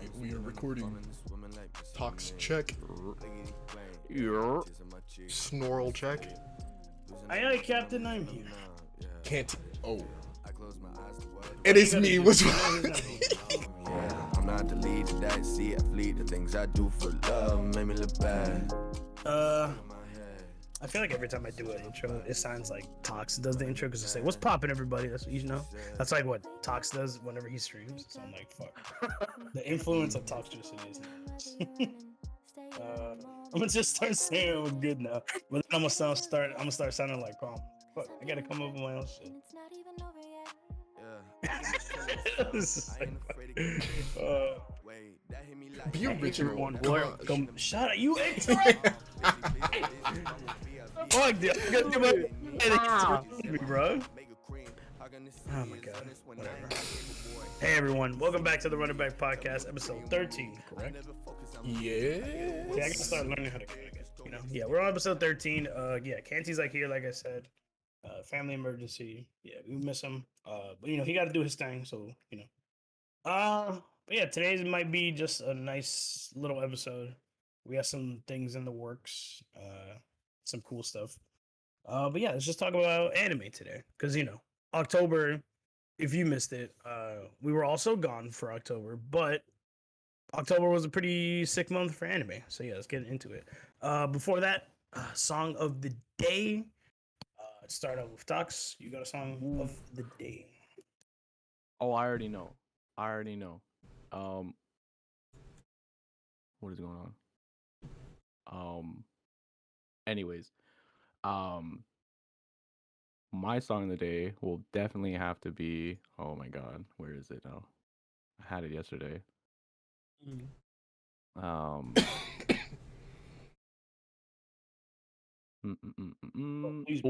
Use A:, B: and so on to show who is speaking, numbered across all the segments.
A: Alright, we are recording. Talks check. Snorl check.
B: Aye, aye, Captain, I'm here.
A: Can't. Oh. It is me. What's wrong?
C: Yeah, I'm not the lead that I see athlete. The things I do for love make me look bad.
B: I feel like every time I do an intro, it sounds like Tox does the intro because they say, "What's poppin', everybody?" That's what you know. That's like what Tox does whenever he streams. So I'm like, fuck. The influence of Tox just is. I'm gonna just start saying it was good now, but then I'm gonna start sounding like calm. Fuck, I gotta come up with my own shit. This is like,
A: Be original.
B: everyone,
A: Come on.
B: welcome. Shut up, you interrupt. Fuck, dude. I'm gonna do my bro. Oh my god. Whatever. Hey everyone, welcome back to the Running Back Podcast, episode 13, correct?
A: Yeah.
B: Yeah, I gotta start learning how to count again. You know? Yeah, we're on episode 13. Yeah, Canty's like here, like I said. Family emergency. Yeah, we miss him. But you know, he gotta do his thing, so you know. But yeah, today's might be just a nice little episode. We have some things in the works, some cool stuff. But yeah, let's just talk about anime today. Cause you know, October, if you missed it, we were also gone for October, but October was a pretty sick month for anime. So yeah, let's get into it. Before that, song of the day. Let's start out with Tox. You got a song of the day.
D: Oh, I already know. What is going on? Anyways, my song of the day will definitely have to be. Oh my God, where is it now? I had it yesterday.
B: Please, bro,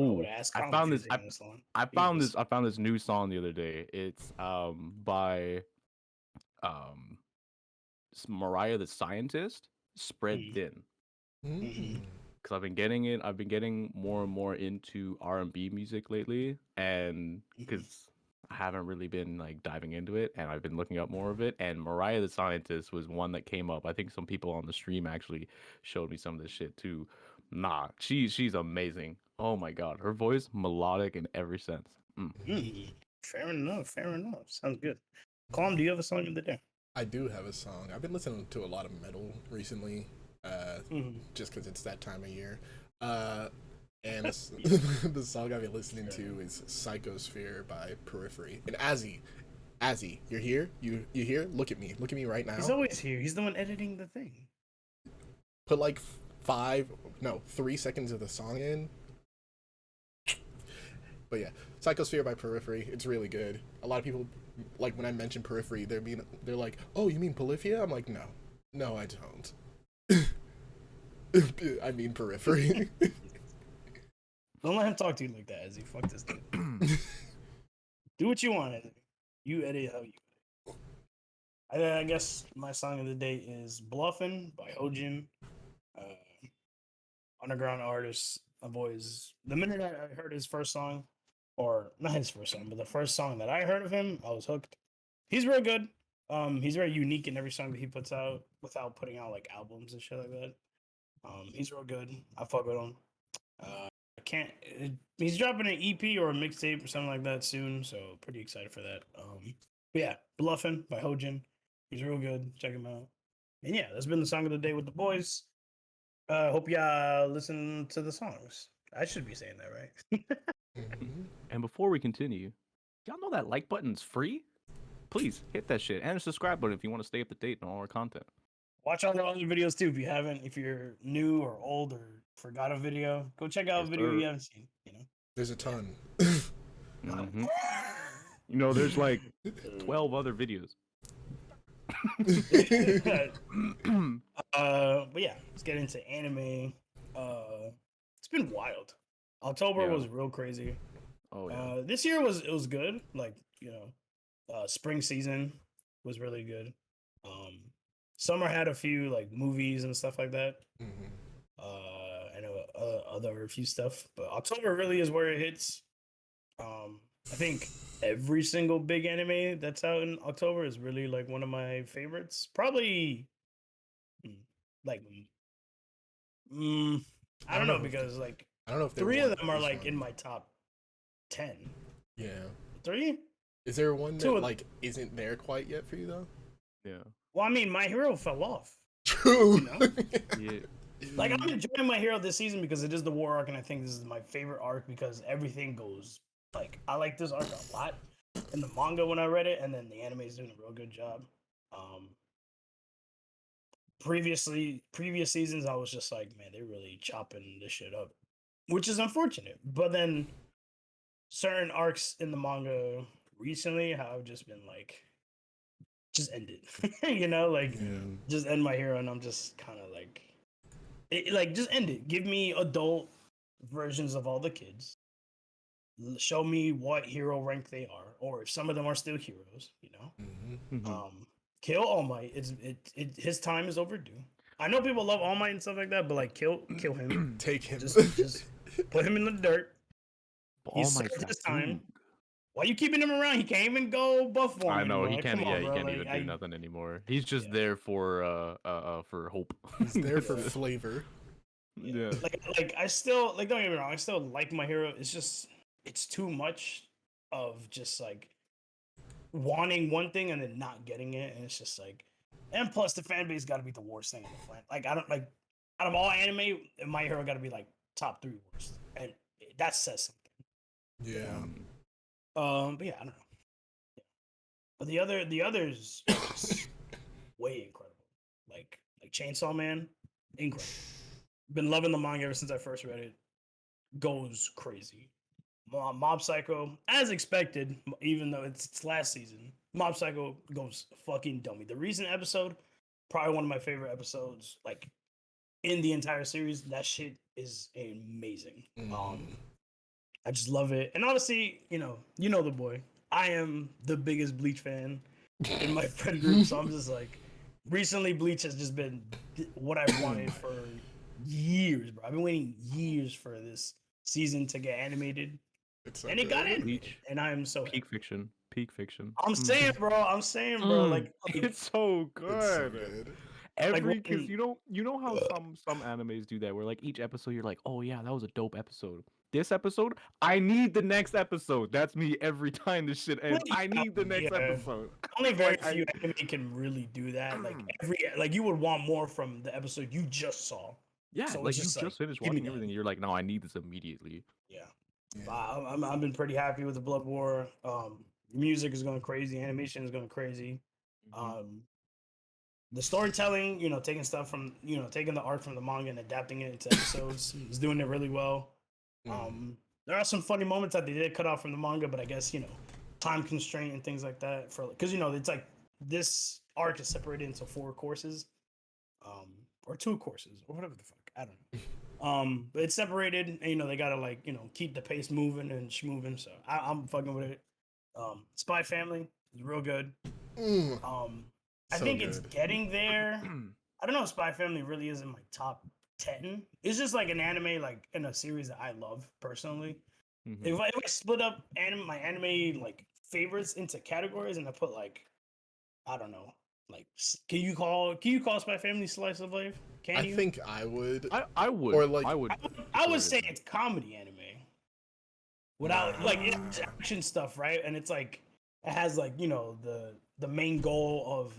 B: I
D: Ooh,
B: would ask
D: I
B: how
D: found
B: much
D: this.
B: you think this song.
D: I found this new song the other day. It's by Mariah the Scientist, Spread Thin. Because I've been getting more and more into R&B music lately, and because I haven't really been like diving into it, and I've been looking up more of it, and Mariah the Scientist was one that came up. I think some people on the stream actually showed me some of this shit too. Nah, she's amazing. Oh my God, her voice melodic in every sense.
B: Fair enough. Sounds good. Calm, do you have a song of the day?
A: I do have a song. I've been listening to a lot of metal recently, just because it's that time of year. And the song I've been listening to is Psychosphere by Periphery. And Azzy, you're here? You here? Look at me right now.
B: He's always here. He's the one editing the thing.
A: Put like 3 seconds of the song in. But yeah, Psychosphere by Periphery. It's really good. A lot of people, like when I mention Periphery, they're like, "Oh, you mean Polyphia?" I'm like, no, I don't. I mean Periphery.
B: Don't let him talk to you like that, Azzy. Fuck this dude. Do what you want, Azzy. You edit how you edit. I guess my song of the day is Bluffin by Hojean. Underground artist. I've always, the minute I heard his first song, or not his first song, but the first song that I heard of him, I was hooked. He's real good. He's very unique in every song that he puts out without putting out like albums and shit like that. He's real good. I fuck with him. He's dropping an EP or a mixtape or something like that soon, so pretty excited for that. But yeah, Bluffin by Hojean. He's real good. Check him out. And yeah, that's been the song of the day with the boys. Hope y'all listen to the songs. I should be saying that, right?
D: And before we continue, y'all know that like button's free? Please hit that shit and the subscribe button if you want to stay up to date on all our content.
B: Watch all the other videos too. If you're new or old or forgot a video, go check out a video you haven't seen. You know,
A: There's a ton.
D: You know, there's like 12 other videos.
B: But yeah, let's get into anime. It's been wild. October was real crazy.
D: Oh yeah.
B: This year it was good. Like, you know, spring season was really good. Summer had a few like movies and stuff like that. I know a few stuff, but October really is where it hits. I think every single big anime that's out in October is really like one of my favorites. Probably like I don't know because like
A: I don't know if
B: three of them are like in my top 10.
A: Yeah.
B: Three?
A: Is there one
B: Two
A: that like isn't there quite yet for you though?
D: Yeah.
B: Well, I mean, My Hero fell off.
A: True.
B: You know?
D: Yeah.
B: Like I'm enjoying My Hero this season because it is the war arc, and I think this is my favorite arc because everything goes like I like this arc a lot in the manga when I read it, and then the anime is doing a real good job. Previous seasons, I was just like, man, they're really chopping this shit up, which is unfortunate. But then certain arcs in the manga recently have just been like, just end it, you know, like just end My Hero, and I'm just kind of like. Like just end it. Give me adult versions of all the kids. Show me what hero rank they are, or if some of them are still heroes. You know, kill All Might. His time is overdue. I know people love All Might and stuff like that, but like kill him.
A: Take him.
B: Just put him in the dirt. He's served his time. Why you keeping him around? He can't even go buff form.
D: I know
B: anymore.
D: he can't.
B: Come on,
D: He
B: bro.
D: can't
B: Like,
D: even do nothing anymore. He's just there for hope.
A: He's there for flavor.
D: Yeah.
B: Like I still like. Don't get me wrong. I still like My Hero. It's just it's too much of just like wanting one thing and then not getting it, and it's just like. And plus, the fan base got to be the worst thing on the planet. Like I don't like out of all anime, My Hero got to be like top 3 worst, and that says something.
A: Yeah.
B: But yeah, I don't know. Yeah. But the others are just way incredible. Like Chainsaw Man, incredible. Been loving the manga ever since I first read it. Goes crazy. Mob Psycho, as expected, even though it's last season. Mob Psycho goes fucking dummy. The recent episode, probably one of my favorite episodes, like in the entire series. That shit is amazing. I just love it. And honestly, you know the boy. I am the biggest Bleach fan in my friend group, so I'm just like, recently Bleach has just been what I wanted for years, bro. I've been waiting years for this season to get animated, and it got animated, and I am so
D: peak fiction.
B: I'm saying, bro. Like
D: it's so good.
A: It's so good.
D: Because you know how some animes do that, where like each episode you're like, oh yeah, that was a dope episode. This episode, I need the next episode. That's me every time this shit ends. I need the next episode.
B: Only very few anime can really do that. Like you would want more from the episode you just saw.
D: Yeah,
B: so
D: like you just finished watching everything. You're like, no, I need this immediately.
B: Yeah. I've been pretty happy with the Blood War. Music is going crazy. Animation is going crazy. The storytelling, taking stuff from, taking the art from the manga and adapting it into episodes is doing it really well. There are some funny moments that they did cut out from the manga, but I guess, time constraint and things like that because, it's like this arc is separated into 4 courses, or 2 courses or whatever the fuck. I don't know. But it's separated and, they gotta keep the pace moving and schmoving. So I'm fucking with it. Spy Family is real good. I think it's getting there. I don't know if Spy Family really is in my top 10. It's just like an anime, like in a series that I love personally. If I split up my anime like favorites into categories and I put like, I don't know, like can you call Spy Family slice of life? Can you?
A: I think I would.
D: I would.
A: Or like
B: I would say it's comedy anime. Without like it's action stuff, right? And it's like it has like the main goal of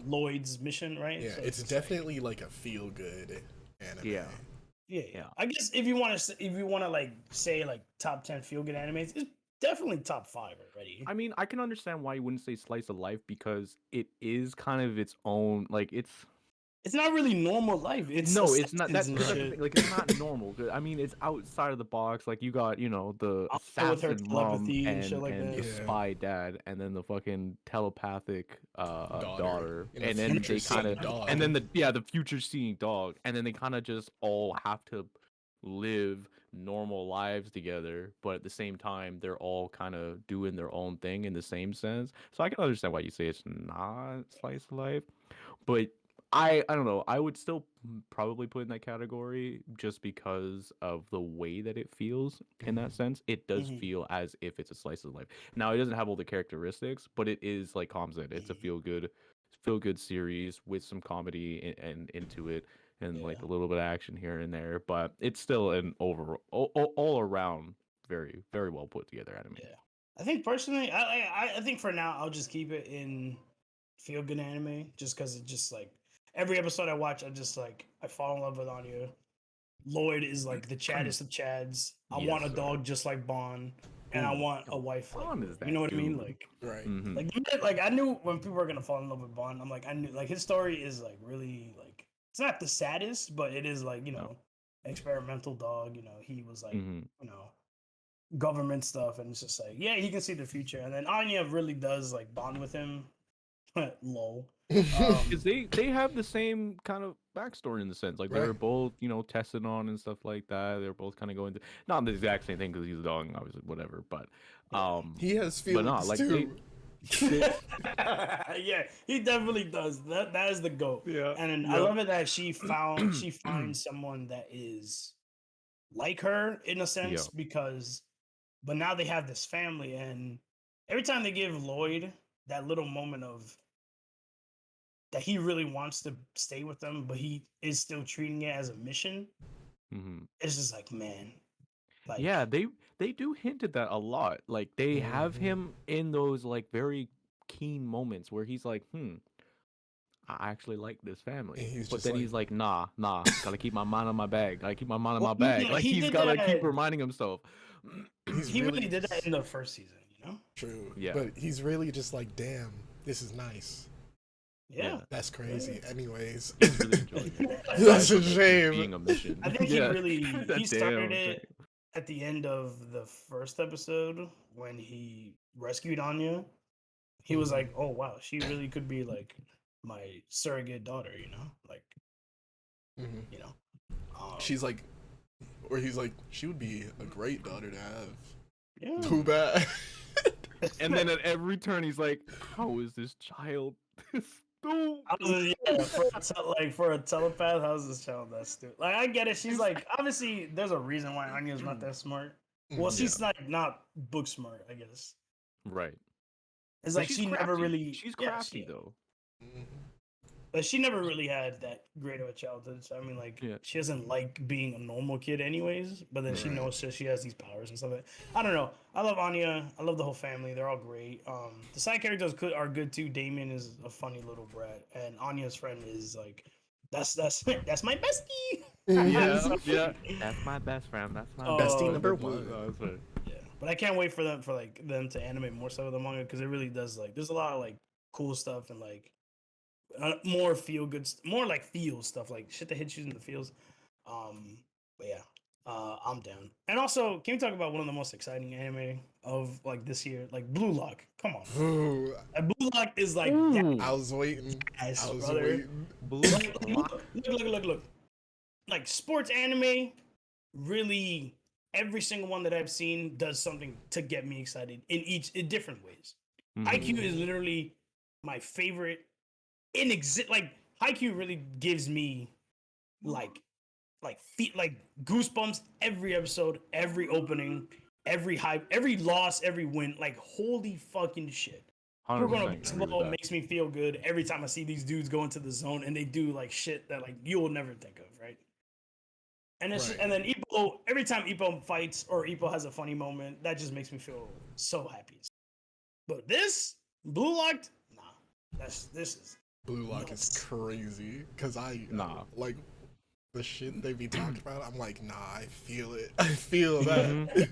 B: Lloyd's mission, right?
A: Yeah, so it's definitely like a feel good anime.
B: Yeah. I guess if you want to like say like top 10 feel good animes, it's definitely top 5 already.
D: I mean, I can understand why you wouldn't say slice of life because it is kind of its own, like
B: it's not really normal life. It's
D: not. That's like it's not normal. I mean, it's outside of the box. Like you got, the assassin mom and the spy dad, and then the fucking telepathic daughter, and then they kind of, and then the future seeing dog, and then they kind of just all have to live normal lives together, but at the same time, they're all kind of doing their own thing in the same sense. So I can understand why you say it's not slice of life, but I don't know. I would still probably put in that category just because of the way that it feels in that sense. It does feel as if it's a slice of life. Now it doesn't have all the characteristics, but it is like Calm said, it's a feel good series with some comedy and into it and like a little bit of action here and there, but it's still an overall all around very very well put together anime.
B: Yeah. I think personally, I think for now I'll just keep it in feel good anime, just because it just like every episode I watch, I fall in love with Anya. Lloyd is like the chaddest of chads. I
D: Yes,
B: want a
D: sir.
B: dog just like Bond, and I want a wife like
D: Bond
B: her.
D: is
B: You know what
D: that
B: I mean?
D: dude.
B: Like,
A: Right.
B: like I knew when people were gonna fall in love with Bond. I'm like, I knew like his story is like really like it's not the saddest, but it is like experimental dog. He was like government stuff, and it's just like he can see the future. And then Anya really does like bond with him. Lol.
D: Because they have the same kind of backstory in the sense, like they were
A: Right.
D: both tested on and stuff like that. They were both kind of going to not the exact same thing because he's a dog, obviously, whatever. But
A: He has
D: but
A: feelings
D: not like
A: too.
B: Yeah, he definitely does. That is the goat.
D: Yeah,
B: And I love it that she finds someone that is like her in a sense but now they have this family, and every time they give Lloyd that little moment of that he really wants to stay with them, but he is still treating it as a mission. It's just like, man, like
D: yeah, they do hint at that a lot. Like they have him in those like very keen moments where he's like, I actually like this family.
A: He's
D: But
A: just
D: then
A: like-
D: he's like, nah, gotta keep my mind on my bag. Gotta keep my mind on my
B: Well,
D: bag.
B: yeah,
D: Like
B: he
D: he's
B: did
D: gotta
B: that.
D: keep reminding himself.
B: he really did that in the first season,
A: True.
D: Yeah.
A: But he's really just like, damn, this is nice.
B: Yeah.
A: That's crazy. Anyways.
D: He's really enjoying it.
A: That's a shame.
D: Being a mission.
B: I think
D: Yeah.
B: he started
D: Damn,
B: it at the end of the first episode when he rescued Anya. He was like, "Oh wow, she really could be like my surrogate daughter," like,
A: She's like, or he's like, she would be a great daughter to have.
B: yeah.
A: Too bad.
D: And then at every turn he's like, how is this child this stupid?
B: For a telepath, how's this child that stupid? Like, I get it. She's like, obviously, there's a reason why Anya's not that smart. Well, she's not book smart, I guess.
D: Right.
B: It's
D: But
B: like
D: she's
B: she never
D: crafty.
B: really.
D: She's
B: yeah,
D: crafty though.
B: But she never really had that great of a childhood. So I mean, like, she doesn't like being a normal kid, anyways. But then she knows that she has these powers and stuff. I don't know. I love Anya. I love the whole family. They're all great. The side characters are good too. Damien is a funny little brat, and Anya's friend is like, that's my bestie.
D: Yeah. That's my best friend. That's my
A: Bestie number one.
D: That's right.
B: Yeah, but I can't wait for them to animate more stuff with the manga, because it really does there's a lot of like cool stuff and like more feel good, more like feel stuff, like shit that hits you in the feels. But yeah, I'm down. And also, can we talk about one of the most exciting anime of like this year, like Blue Lock? Come on,
A: Ooh,
B: Blue Lock is like
A: I was waiting.
B: yes,
A: I was
B: brother.
A: waiting.
B: Look. Like sports anime, really, every single one that I've seen does something to get me excited in different ways. IQ is literally my favorite. Like Haikyuu really gives me like goosebumps every episode, every opening, every hype, every loss, every win. Like, holy fucking shit. We're going to basketball makes me feel good every time I see these dudes go into the zone and they do like shit that like you will never think of, right? And it's and then Ippo, every time Ippo fights or Ippo has a funny moment, that just makes me feel so happy. But this Blue Locked, this is
A: Blue Lock is crazy. Cause like the shit they be talking about. I'm like, nah, I feel it. I feel that.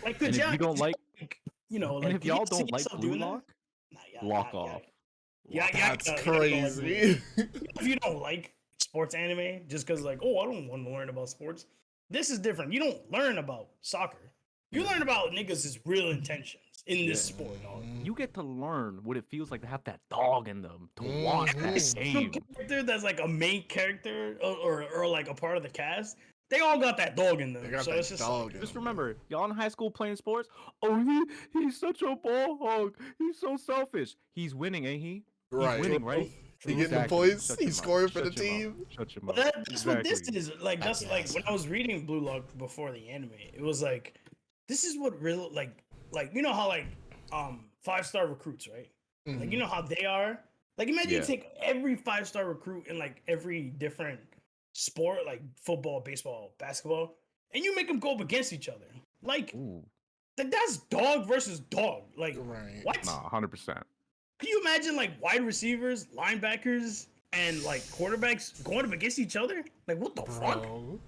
B: like
D: And if you don't like,
B: like,
D: and if y'all don't like Blue Lock, lock off.
A: That's crazy.
B: If you don't like sports anime, just because like, oh, I don't want to learn about sports. This is different. You don't learn about soccer. You learn about niggas' real intentions in this sport, dog.
D: You get to learn what it feels like to have that dog in them, to watch that game.
B: Character that's like a main character or like a part of the cast, they all got that dog in them.
A: They got
B: So
A: that
B: it's just
A: dog. in
D: Just
A: them.
D: remember, y'all in high school playing sports. Oh, he's such a ball hog. He's so selfish. He's winning, ain't he? He's
A: Right.
D: winning, right?
A: He getting the
D: Exactly.
A: points.
D: Shut
A: He's
D: your
A: scoring
D: mouth.
A: for the
D: Shut your mouth.
A: team.
D: Shut your
B: But
D: mouth.
B: that's what this
D: Exactly.
B: is. Like that's
A: Yeah,
B: like when I was reading Blue Lock before the anime, it was like this is what real like you know how like 5-star recruits, right? Like you know how they are. Like imagine you
D: Yeah.
B: take every 5-star recruit in like every different sport, like football, baseball, basketball, and you make them go up against each other. Like
D: Ooh.
B: that's dog versus dog. Like
A: Right.
B: what?
D: Nah, 100%.
B: Can you imagine like wide receivers, linebackers, and like quarterbacks going up against each other? Like what the fuck?
A: Bro.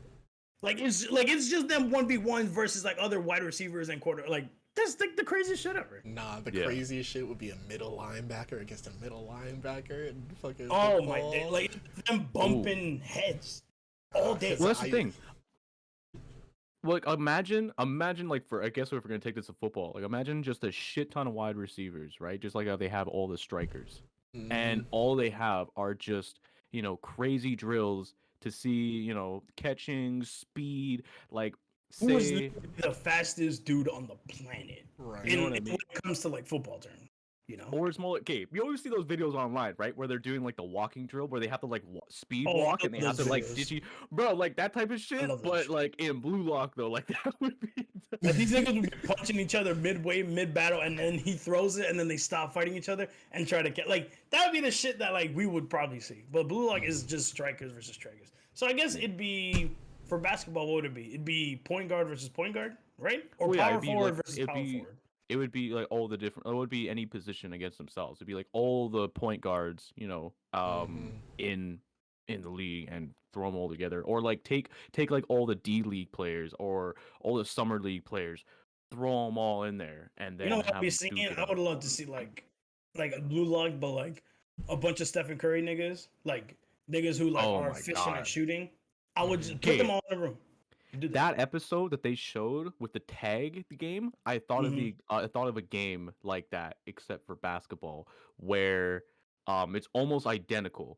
B: Like it's just them 1v1 versus like other wide receivers and quarter. Like that's like the craziest shit ever.
A: Nah, the
D: Yeah.
A: craziest shit would be a middle linebacker against a middle linebacker and fucking.
B: Oh my
A: football.
B: day! Like them bumping heads all day.
D: Well, that's the
A: I-
D: thing. Like imagine like for I guess if we're gonna take this to football, like imagine just a shit ton of wide receivers, right? Just like how they have all the strikers, and all they have are just crazy drills to see catching speed, like
B: Who is
D: say
B: the fastest dude on the planet?
A: Right.
D: You know what I
B: When
D: mean?
B: it comes to like football term,
D: or it's more like, okay, you always see those videos online, right, where they're doing like the walking drill where they have to like speed
B: Oh, I
D: walk
B: love
D: and they have
B: those
D: to like
B: videos.
D: bro, like that type of shit.
B: love that
D: But
B: shit.
D: like in Blue Lock though, like that would be
B: Like these niggas would be punching each other midway, mid battle, and then he throws it, and then they stop fighting each other and try to get like that would be the shit that like we would probably see. But Blue Lock is just strikers versus strikers. So I guess it'd be for basketball. What would it be? It'd be point guard versus point guard, right? Or
D: Oh, yeah,
B: power
D: it'd be
B: forward
D: like-
B: versus
D: it'd
B: power
D: be-
B: forward.
D: it would be like all the different. It would be any position against themselves. It'd be like all the point guards, in the league and throw them all together, or like take like all the D League players or all the summer league players, throw them all in there, and then
B: You know what I'd
D: have
B: be
D: them duke
B: seeing?
D: it
B: I
D: out.
B: would love to see like a Blue Lock, but like a bunch of Stephen Curry niggas, like niggas who like
D: Oh
B: are
D: my
B: efficient
D: God.
B: at shooting. I would just put
D: Okay.
B: them all in a room. Do that.
D: That episode that they showed with the tag the game, I thought I thought of a game like that except for basketball where it's almost identical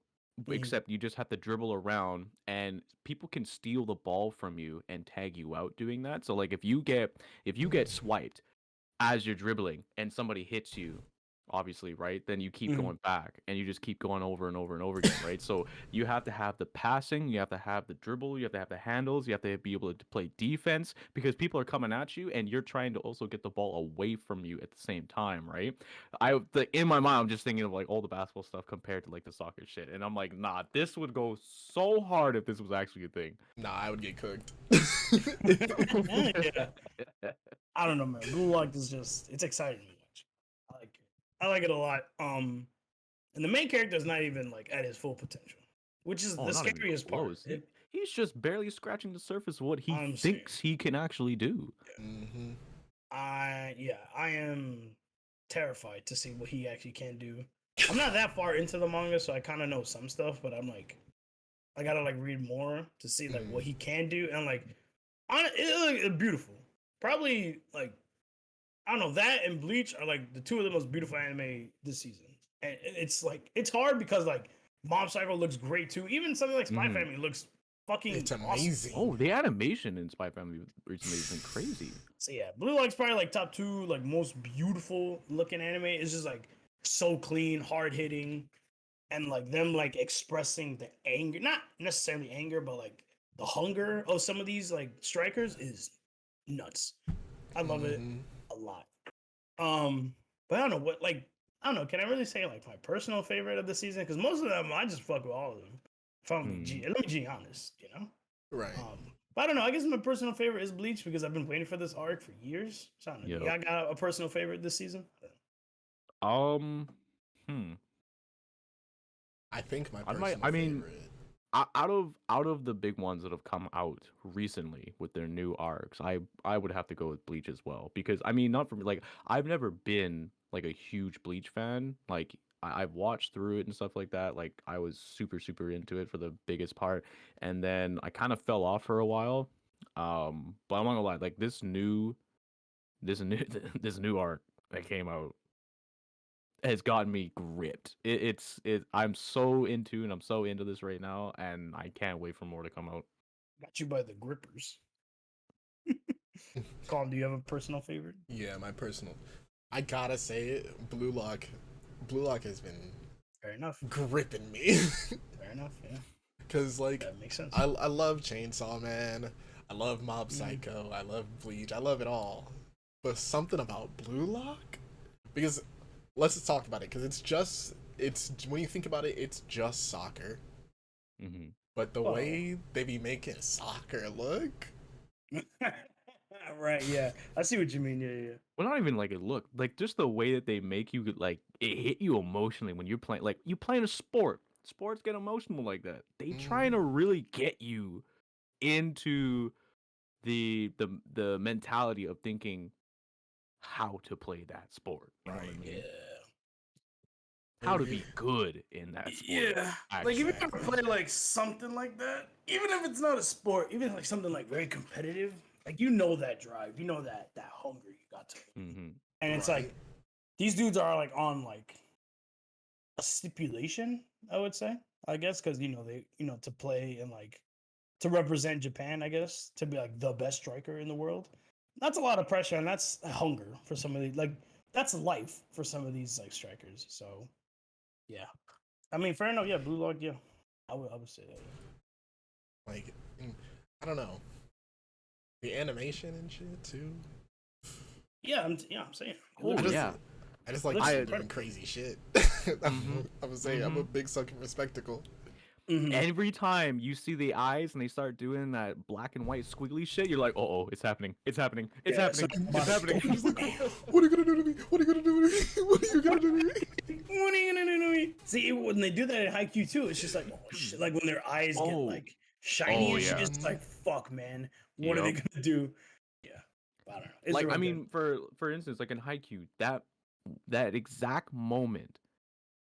D: except you just have to dribble around and people can steal the ball from you and tag you out doing that. So like if you get swiped as you're dribbling and somebody hits you, obviously, right, then you keep going back and you just keep going over and over and over again, right? So you have to have the passing, you have to have the dribble, you have to have the handles, you have to be able to play defense because people are coming at you and you're trying to also get the ball away from you at the same time, right? In my mind, I'm just thinking of like all the basketball stuff compared to like the soccer shit, and I'm like, nah, this would go so hard if this was actually a thing.
A: Nah, I would get cooked.
B: Yeah. I don't know, man. Blue Lock is just it's exciting to watch. I like it a lot. And the main character is not even like at his full potential, which is the
D: not even
B: scariest part.
D: close. He's just barely scratching the surface of what he
B: I'm
D: thinks he can actually do.
A: Mm-hmm.
B: I am terrified to see what he actually can do. I'm not that far into the manga, so I kind of know some stuff, but I'm like, I gotta like read more to see like what he can do, and like, it's beautiful. Probably like, I don't know, that and Bleach are like the two of the most beautiful anime this season, and it's like it's hard because like Mob Psycho looks great too. Even something like Spy Family looks fucking
A: It's
B: awesome.
A: amazing.
D: Oh, the animation in Spy Family recently has been crazy.
B: So yeah, Blue Lock's probably like top 2 like most beautiful looking anime. It's just like so clean, hard hitting, and like them like expressing the anger, not necessarily anger, but like the hunger of some of these like strikers is nuts. I love it a lot. But I don't know what like I don't know. Can I really say like my personal favorite of the season? Because most of them I just fuck with all of them. If I'm let me be honest,
A: Right.
B: But I don't know. I guess my personal favorite is Bleach because I've been waiting for this arc for years. So I don't know.
D: Yep.
B: Yeah, I got a personal favorite this season.
A: I think my
D: I
A: personal
D: I mean,
A: favorite.
D: out of the big ones that have come out recently with their new arcs, I would have to go with Bleach as well because I mean, not for me, like I've never been like a huge Bleach fan. Like I've watched through it and stuff like that. Like I was super into it for the biggest part, and then I kind of fell off for a while. But I'm not gonna lie, like this new this new arc that came out has gotten me gripped. I'm so into and I'm so into this right now, and I can't wait for more to come out.
B: Got you by the grippers. Colin, do you have a personal favorite?
A: Yeah, my personal. I gotta say it. Blue Lock has been
B: Fair enough.
A: gripping me.
B: Fair enough. Yeah.
A: Because like
B: That makes sense.
A: I love Chainsaw Man, I love Mob Psycho, I love Bleach, I love it all. But something about Blue Lock, because let's just talk about it. Because it's when you think about it, it's just soccer.
D: Mm-hmm.
A: But the way they be making soccer look,
B: Right. Yeah. I see what you mean. Yeah.
D: Well, not even like it look like just the way that they make you like it hit you emotionally when you're playing. Like you playing a sport. Sports get emotional like that. They trying to really get you into the mentality of thinking how to play that sport. You know what I
A: Right.
D: mean?
B: Yeah.
D: How to be good in that sport.
B: Yeah. Like
D: Actually.
B: if you ever play like something like that, even if it's not a sport, even like something like very competitive, like you know that drive, you know that hunger you got to,
D: Mm-hmm.
B: and it's like these dudes are like on like a stipulation, I would say, I guess, because they to play and like to represent Japan, I guess, to be like the best striker in the world. That's a lot of pressure, and that's hunger for some of these. Like that's life for some of these like strikers. So yeah, I mean, fair enough. Yeah, Blue Lock. Yeah, I would say that. Yeah.
A: like, I don't know, the animation and shit too.
B: Yeah, I'm saying.
D: Oh,
A: I just,
D: yeah.
A: I just like
B: Looks
A: doing
B: incredible.
A: crazy shit. I'm saying I'm a big sucker for spectacle.
B: Mhm.
D: Every time you see the eyes and they start doing that black and white squiggly shit, you're like, oh, it's happening. It's happening. It's
B: Yeah,
D: happening.
B: so-
D: It's happening.
A: I'm just like, what are you gonna do to me? What are you gonna do to me? What are you gonna do to me?
B: What are you gonna do to me? See, when they do that in Haikyuu too, it's just like, oh shit! Like when their eyes get
D: Oh.
B: like shiny
D: Oh,
B: and shit,
D: yeah.
B: it's like, fuck, man. What are they
D: Yup.
B: gonna do? Yeah, I don't know. It's
D: Like,
B: real
D: I
B: good.
D: mean, for instance, like in Haikyuu, that exact moment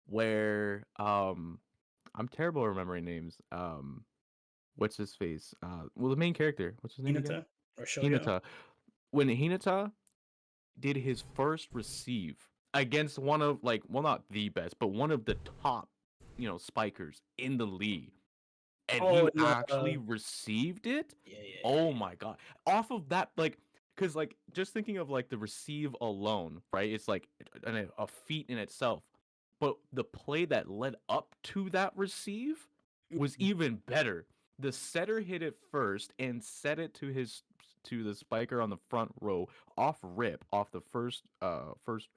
D: where I'm terrible at remembering names. What's his face? Well, the main character, what's his name again?
B: Hinata or Shoya.
D: Hinata. When Hinata did his first receive against one of like, well, not the best, but one of the top, spikers in the league, and he
B: Oh, no,
D: actually received it.
B: yeah.
D: Oh my god! Off of that, like, because like just thinking of like the receive alone, right? It's like a feat in itself, but the play that led up to that receive was even better. The setter hit it first and set it to the spiker on the front row off rip off the first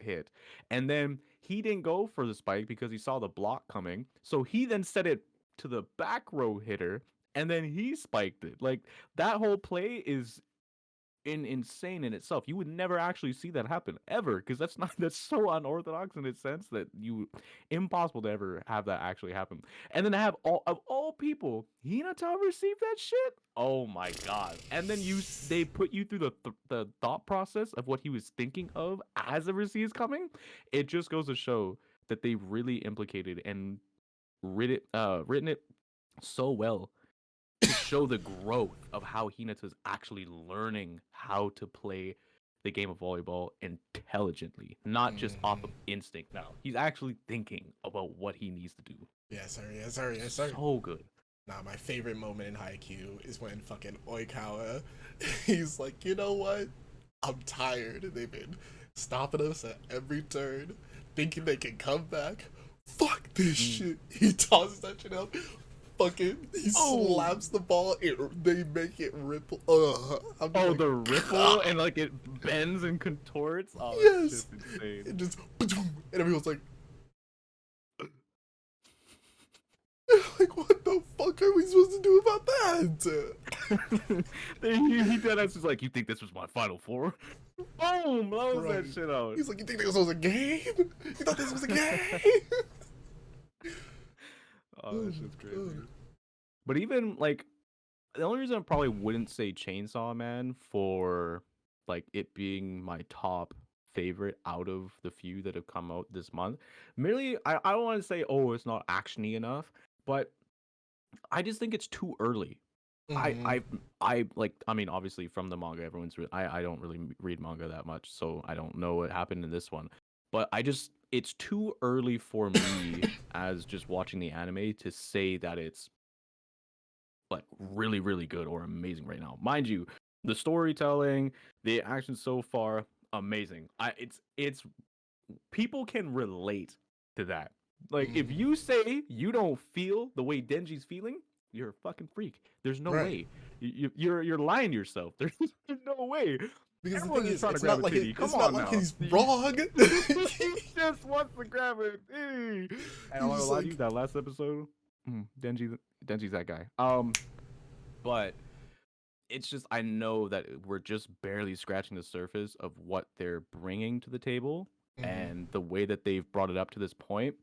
D: hit, and then he didn't go for the spike because he saw the block coming, so he then set it to the back row hitter and then he spiked it. Like that whole play is insane in itself. You would never actually see that happen ever because that's so unorthodox in its sense that impossible to ever have that actually happen. And then to have all people, Hinata receive that shit. Oh my god! And then they put you through the thought process of what he was thinking of as the receive is coming. It just goes to show that they really implicated and written it so well to show the growth of how Hinata's actually learning how to play the game of volleyball intelligently, not just off of instinct. Now he's actually thinking about what he needs to do.
A: Yes, sir. Yes, sir.
D: So good.
A: Nah, my favorite moment in Haikyuu is when fucking Oikawa, he's like, you know what? I'm tired. They've been stopping us at every turn, thinking they can come back. Fuck this shit. He tosses that shit out. Fucking, he slaps the ball. They make it ripple. I'm
D: Oh,
A: like,
D: the ripple and like it bends and contorts. Oh,
A: yes.
D: that's just insane.
A: It just, and everyone's like, like, what the fuck are we supposed to do about that?
D: he dead ass is like, you think this was my final four? Boom! Blows
A: Right.
D: that shit out.
A: He's like, you think this was a game? You thought this was a game?
D: Oh, that shit's crazy. But even like the only reason I probably wouldn't say Chainsaw Man for like it being my top favorite out of the few that have come out this month, merely I don't want to say it's not actiony enough, but I just think it's too early. I like, I mean, obviously from the manga, I don't really read manga that much, so I don't know what happened in this one. But it's too early for me as just watching the anime to say that it's like really, really good or amazing right now. Mind you, the storytelling, the action so far, amazing. It's people can relate to that. Like, if you say you don't feel the way Denji's feeling, you're a fucking freak. There's no way. You're lying to yourself. There's no way.
A: Because
D: Everyone
A: the thing
D: is
A: is,
D: trying to
A: it's
D: grab
A: not
D: a
A: like
D: titty.
A: it's
D: Come
A: not
D: on
A: like
D: now.
A: he's wrong.
D: He just wants to grab it. And I'm gonna lie to you, that last episode, Denji's that guy. But it's just, I know that we're just barely scratching the surface of what they're bringing to the table, and the way that they've brought it up to this point,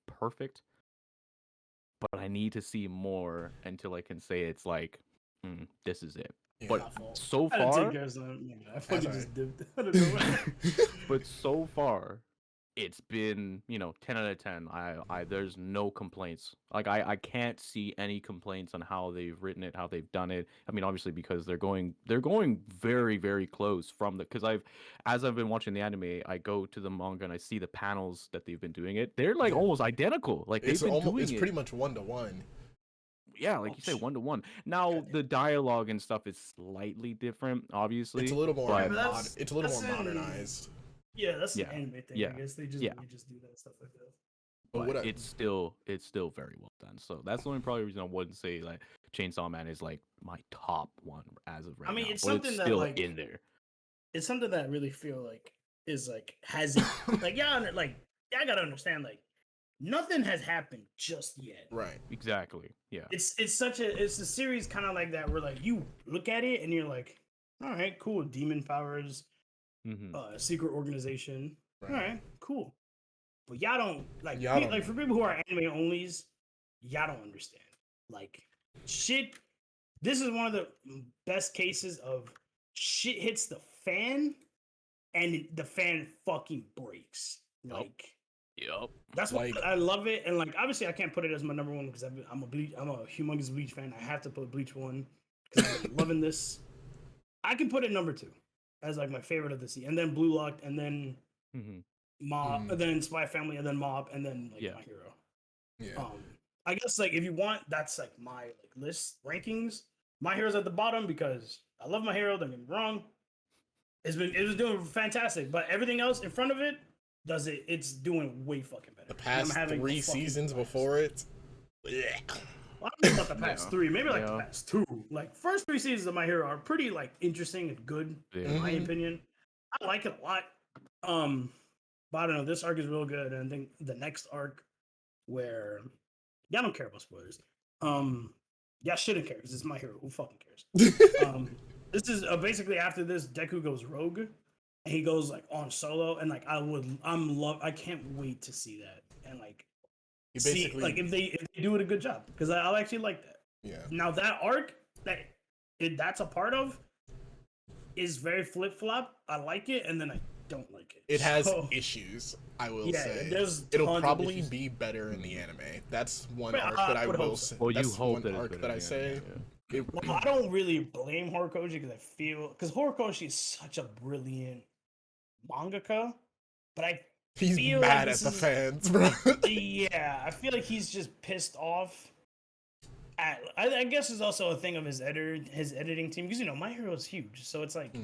D: perfect. But I need to see more until I can say it's like, this is it.
A: Yeah.
D: But so
B: I didn't
D: far,
B: take yours on. I fucking
A: That's
B: just dipped. I don't know.
D: but so far, it's been 10 out of 10. I there's no complaints. Like, I can't see any complaints on how they've written it, how they've done it. I mean, obviously because they're going very, very close from the, because as I've been watching the anime, I go to the manga and I see the panels that they've been doing it. They're like almost identical. Like, they've been doing
A: it's
D: it.
A: pretty much 1-to-1.
D: Yeah, like you say, 1-to-1. Now the dialogue and stuff is slightly different, obviously.
A: It's a little more
B: but
A: modernized.
B: Yeah, that's an anime thing.
D: Yeah.
B: I guess they just do that stuff like that.
D: But it's still very well done. So that's the only probably reason I wouldn't say like Chainsaw Man is like my top one as of right now.
B: I mean, it's
D: but
B: something
D: it's
B: that
D: still
B: like
D: in there.
B: It's something that I really feel like is like has it like I gotta understand, like nothing has happened just yet.
A: Right.
D: Exactly. Yeah.
B: It's a series kind of like that where like you look at it and you're like, all right, cool, demon powers, secret organization. All right, cool. But y'all don't like for people who are anime onlys, y'all don't understand. Like shit, this is one of the best cases of shit hits the fan and the fan fucking breaks. Like
D: Yep.
B: That's why I love it, and like obviously I can't put it as my number one because I'm a humongous Bleach fan. I have to put Bleach 1 because I'm loving this. I can put it number 2 as like my favorite of the season, and then Blue Lock, and then Mob, and then Spy Family, and then Mob, and then like My Hero.
A: Yeah.
B: I guess like if you want, that's like my like list rankings. My Hero's at the bottom because I love My Hero. Don't get me wrong. It was doing fantastic, but everything else in front of it. It's doing way fucking better.
A: The past 3 seasons before it.
B: Well, I don't know about the past 3, maybe like the past 2. Like first 3 seasons of My Hero are pretty like interesting and good in my opinion. I like it a lot. But I don't know, this arc is real good, and I think the next arc where y'all don't care about spoilers. Y'all shouldn't care because it's My Hero. Who fucking cares? This is basically after this, Deku goes rogue. And he goes like on solo, and like I can't wait to see that, and like see like if they do it a good job, because I'll actually like that.
A: Yeah.
B: Now that arc that's a part of is very flip flop. I like it, and then I don't like it.
A: It has issues, I will say. It'll probably be better in the anime. That's one arc that I will say.
D: Well, you hope
A: that arc that I say.
B: Well, I don't really blame Horikoshi because Horikoshi is such a brilliant mangaka, but
A: he's mad at the fans, bro.
B: Yeah, I feel like he's just pissed off at. I guess it's also a thing of his editing team, because My Hero is huge, so it's like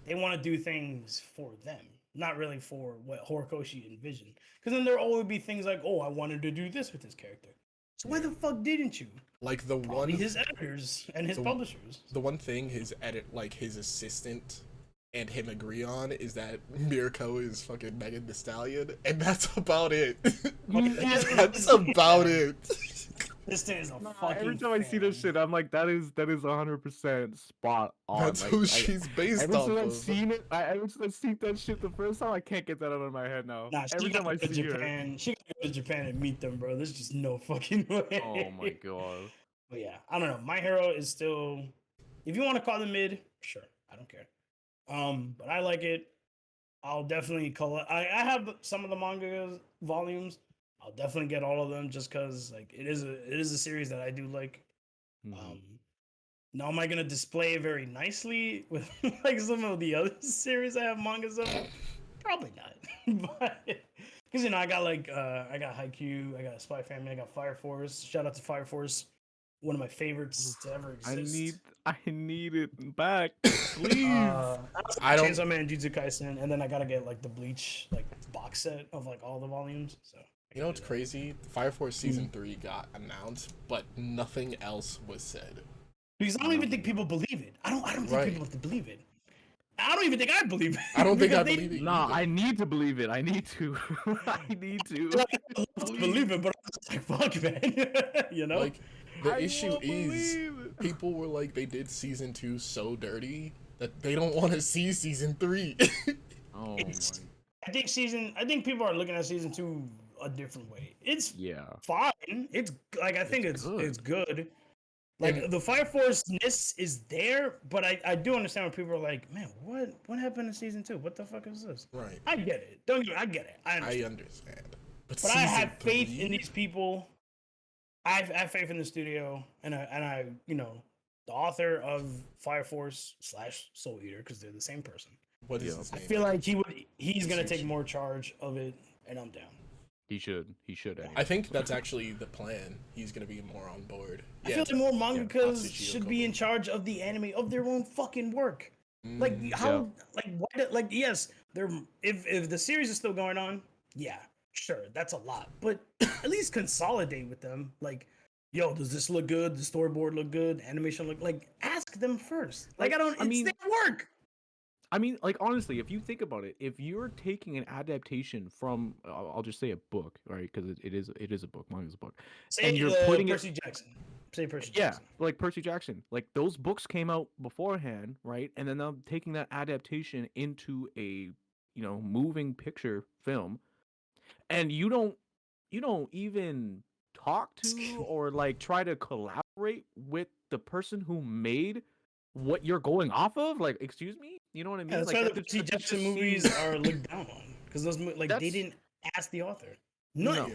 B: they want to do things for them, not really for what Horikoshi envisioned. Because then there'll always be things like, oh, I wanted to do this with this character. So why the fuck didn't you?
A: Like
B: his editors and his publishers.
A: The one thing his assistant and him agree on is that Mirko is fucking Megan Thee Stallion, and that's about it. That's about it.
B: This thing is a fucking
D: every time I see this shit, I'm like, that is 100% spot on.
A: That's
D: like,
A: who she's based off of.
D: I've seen it, ever since I've seen that shit the first time, I can't get that out of my head now.
B: Nah,
D: every time I see
B: Japan, she gotta go to Japan and meet them, bro. There's just no fucking way.
D: Oh my god.
B: But yeah, I don't know. My Hero is still, if you want to call it mid, sure, I don't care. But I like it. I'll definitely collect. I have some of the manga volumes. I'll definitely get all of them just because like it is a series that I do like. Now am I gonna display it very nicely with like some of the other series I have mangas of? Probably not. But because I got I got Haikyuu, I got Spy Family, I got Fire Force. Shout out to Fire Force. One of my favorites to ever exist.
D: I need it back, please.
B: I don't. Chainsaw Man, Jujutsu Kaisen, and then I gotta get like the Bleach like box set of like all the volumes. So
A: You know what's crazy? Fire Force Season 3 got announced, but nothing else was said.
B: Because I don't even think people believe it. I don't think
A: Right.
B: people have to believe it. I don't even think I believe it.
A: I don't think I
B: because
A: believe it.
D: Nah,
A: either.
D: I need to believe it. I need to. I need to.
B: I love to believe it, but I'm just like, fuck, man. You know?
A: Like, the
D: I
A: issue
D: won't
A: is,
D: believe it.
A: people were like, they did Season 2 so dirty that they don't want to see Season 3.
D: Oh
B: It's-
D: my.
B: I think people are looking at season 2 a different way. It's
D: Yeah.
B: fine. It's like I think
D: It's
B: it's good. Like
A: And-
B: the Fire Force-ness is there, but I do understand when people are like, man, what happened in season 2? What the fuck is this?
A: Right.
B: I get it. Don't get I get it. I understand.
A: I understand. But
B: But I have
A: Season
B: faith
A: 3?
B: in these people. I have faith in the studio, and I you know, the author of Fire Force / Soul Eater, because they're the same person.
A: What is
D: Yeah.
A: his
B: I
A: name?
B: feel like he's gonna take
A: Sushi.
B: more charge of it, and I'm down.
D: He should. He should. Anyway.
A: I think that's actually the plan. He's gonna be more on board.
B: I feel like more mangakas
A: Atsushi
B: should
A: Okobo.
B: be in charge of the anime of their own fucking work. Like
A: Mm,
B: how, like what? Like yes, they're if the series is still going on, yeah, sure, that's a lot. But at least consolidate with them. Like, yo, does this look good? The storyboard look good? Animation look like? Ask them first. Like
D: Like,
B: it's
D: mean-
B: their work.
D: I mean, like honestly, if you think about it, if you're taking an adaptation from, I'll just say a book, right? Because it is a book. Manga's a book.
B: Say
D: And you're putting it-
B: Percy Jackson. Say Percy
D: Yeah,
B: Jackson.
D: like Percy Jackson. Like those books came out beforehand, right? And then I'm taking that adaptation into a, moving picture film, and you don't even talk to or like try to collaborate with the person who made what you're going off of. Like, excuse me, you know what I mean?
B: Yeah, that's
D: like
B: why the
D: that
B: Percy
D: just
B: Jackson
D: seems-
B: movies are looked down on because those they
D: That's-
B: didn't ask the author. None.
D: No.
A: yeah.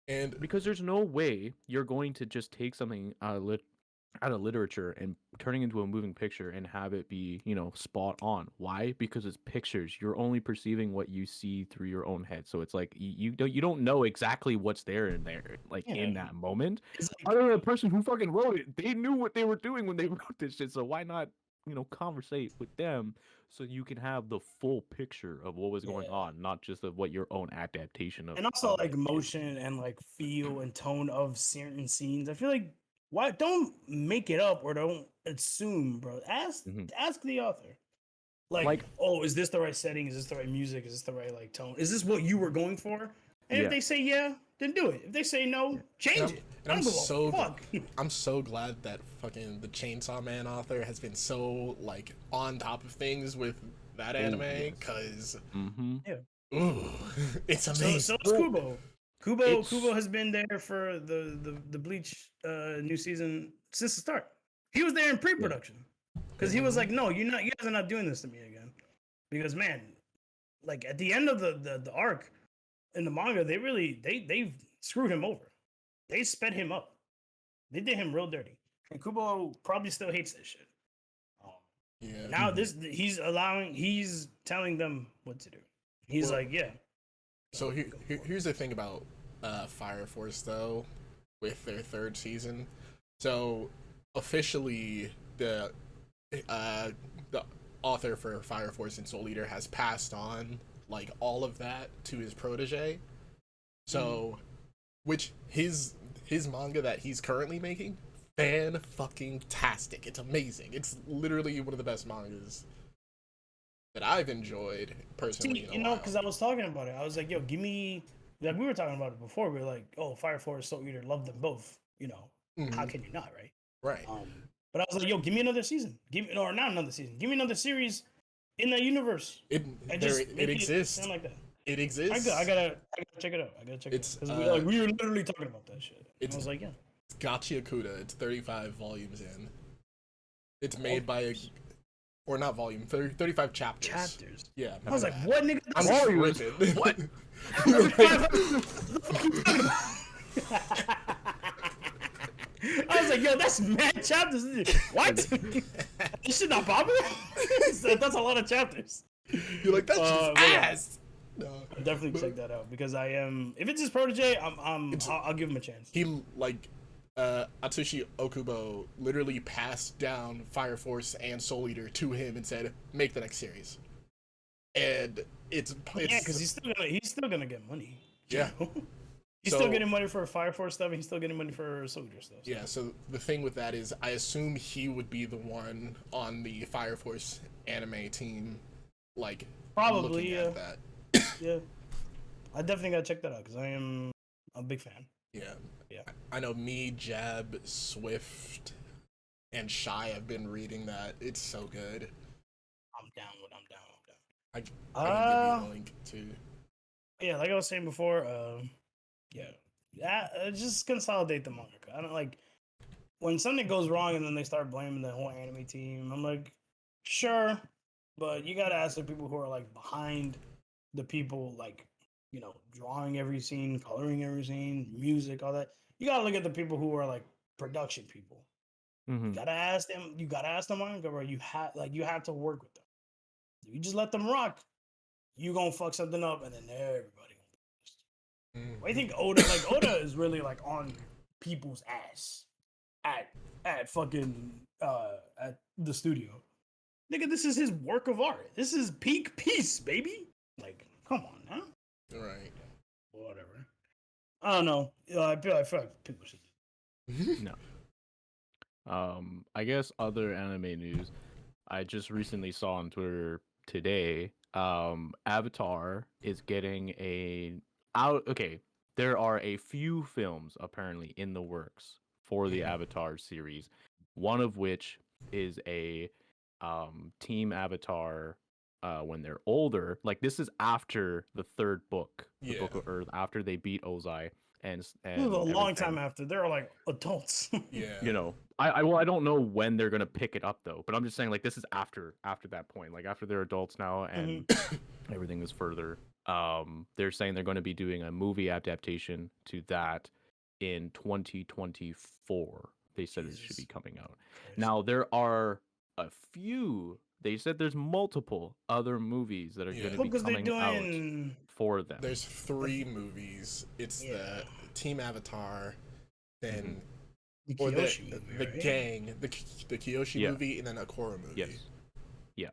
A: And
D: Because there's no way you're going to just take something out of literature and turning into a moving picture and have it be, spot on. Why? Because it's pictures. You're only perceiving what you see through your own head. So it's like you don't know exactly what's there in there, like in
B: Yeah.
D: that moment.
B: It's like,
D: Other than the person who fucking wrote it, they knew what they were doing when they wrote this shit. So why not, conversate with them so you can have the full picture of what was going
B: Yeah.
D: on, not just of what your own adaptation of.
B: and also
D: of
B: like
D: it is.
B: motion and like feel and tone of certain scenes. I feel like why don't make it up or don't assume, bro. Ask
D: Mhm.
B: the author. Like, oh, is this the right setting? Is this the right music? Is this the right like tone? Is this what you were going for? And
D: Yeah.
B: if they say yeah, then do it. If they say no, change it.
A: and
B: I
A: I'm
B: don't give a
A: so
B: fuck.
A: I'm so glad that fucking the Chainsaw Man author has been so like on top of things with that anime
D: yes.
A: because
D: Mhm.
A: it's
B: So
A: amazing.
B: is Kubo.
D: It's-
B: Kubo has been there for the Bleach new season since the start. He was there in pre-production because he was like, "No, you guys are not doing this to me again." Because man, like at the end of the arc in the manga, they screwed him over. They sped him up. They did him real dirty, and Kubo probably still hates this shit.
A: Yeah.
B: Now he's telling them what to do. He's
A: Well,
B: like, yeah.
A: So
B: go for it.
A: here's the thing about Fire Force though, with their third season. So officially, the author for Fire Force and Soul Eater has passed on like all of that to his protege. So, which his manga that he's currently making, fan fucking tastic. It's amazing. It's literally one of the best mangas that I've enjoyed personally.
B: See, because I was talking about it. I was like, yo, give me, like, we were talking about it before. We were like, oh, Fire Force, Soul Eater, love them both. How can you not, right?
A: Right.
B: But I was like, yo, give me another season. Or not another season. Give me another series in that universe.
A: It
B: And
A: there,
B: just
A: it
B: make
A: exists.
B: sound like that.
A: It exists.
B: I gotta check it out. I gotta check
A: It's,
B: it out. Because we were literally talking about that shit. And
A: it's-
B: I was like, yeah.
A: It's Gachiakuda. It's 35 volumes in. It's made by or not volume, 35 chapters.
B: Chapters.
A: Yeah.
B: I was
A: my
B: like,
A: bad.
B: what, nigga?
A: I'm
D: Volumes?
A: tripping.
D: What?
B: I was like, yo, that's mad chapters. What? This shit not popular? That's a lot of chapters.
A: You're like, that's just
B: but yeah.
A: ass. No.
B: I'll definitely check that out because I am. If it's his protege, I'll give him a chance.
A: He like Atsushi Okubo literally passed down Fire Force and Soul Eater to him and said, "Make the next series." And it's
B: Yeah, because he's still gonna get money. you
A: Yeah.
B: know? He's still getting money for Fire Force stuff. And he's still getting money for Soldier stuff. So.
A: Yeah. So the thing with that is, I assume he would be the one on the Fire Force anime team, like
B: probably
A: looking at that.
B: Yeah, I definitely gotta check that out because I'm a big fan.
A: Yeah.
B: Yeah.
A: I know me, Jab, Swift, and Shy have been reading that. It's so good.
B: I'm down.
A: I can give you a link too.
B: Yeah, like I was saying before, just consolidate the manga. I don't like when something goes wrong and then they start blaming the whole anime team. I'm like, sure, but you gotta ask the people who are like behind the people, like, you know, drawing every scene, coloring every scene, music, all that. You gotta look at the people who are like production people. You gotta ask them. You gotta ask the manga, bro. You have to work with them. If you just let them rock, you gonna fuck something up, and then everybody gonna be pissed. I think Oda is really like on people's ass at fucking at the studio. Nigga, this is his work of art. This is peak piece, baby. Like, come on now.
A: Right.
B: Whatever. I don't know. I feel like people should.
D: No. I guess other anime news I just recently saw on Twitter today. Avatar is getting okay, there are a few films apparently in the works for the Avatar series, one of which is a Team Avatar when they're older. Like, this is after the third book, the Book of Earth, after they beat Ozai. And
B: it was a long time after. They're like adults.
A: Yeah.
D: You know, I don't know when they're gonna pick it up though, but I'm just saying, like, this is after that point, like after they're adults now and everything is further. They're saying they're going to be doing a movie adaptation to that in 2024. They said it should be coming out. Now there are a few. They said there's multiple other movies that are going to be coming out for them.
A: There's 3 movies. It's the Team Avatar, then
B: the
A: or
B: Kyoshi
A: the
B: movie, right?
A: gang, the Kyoshi movie, and then a Korra movie.
D: Yes. Yeah.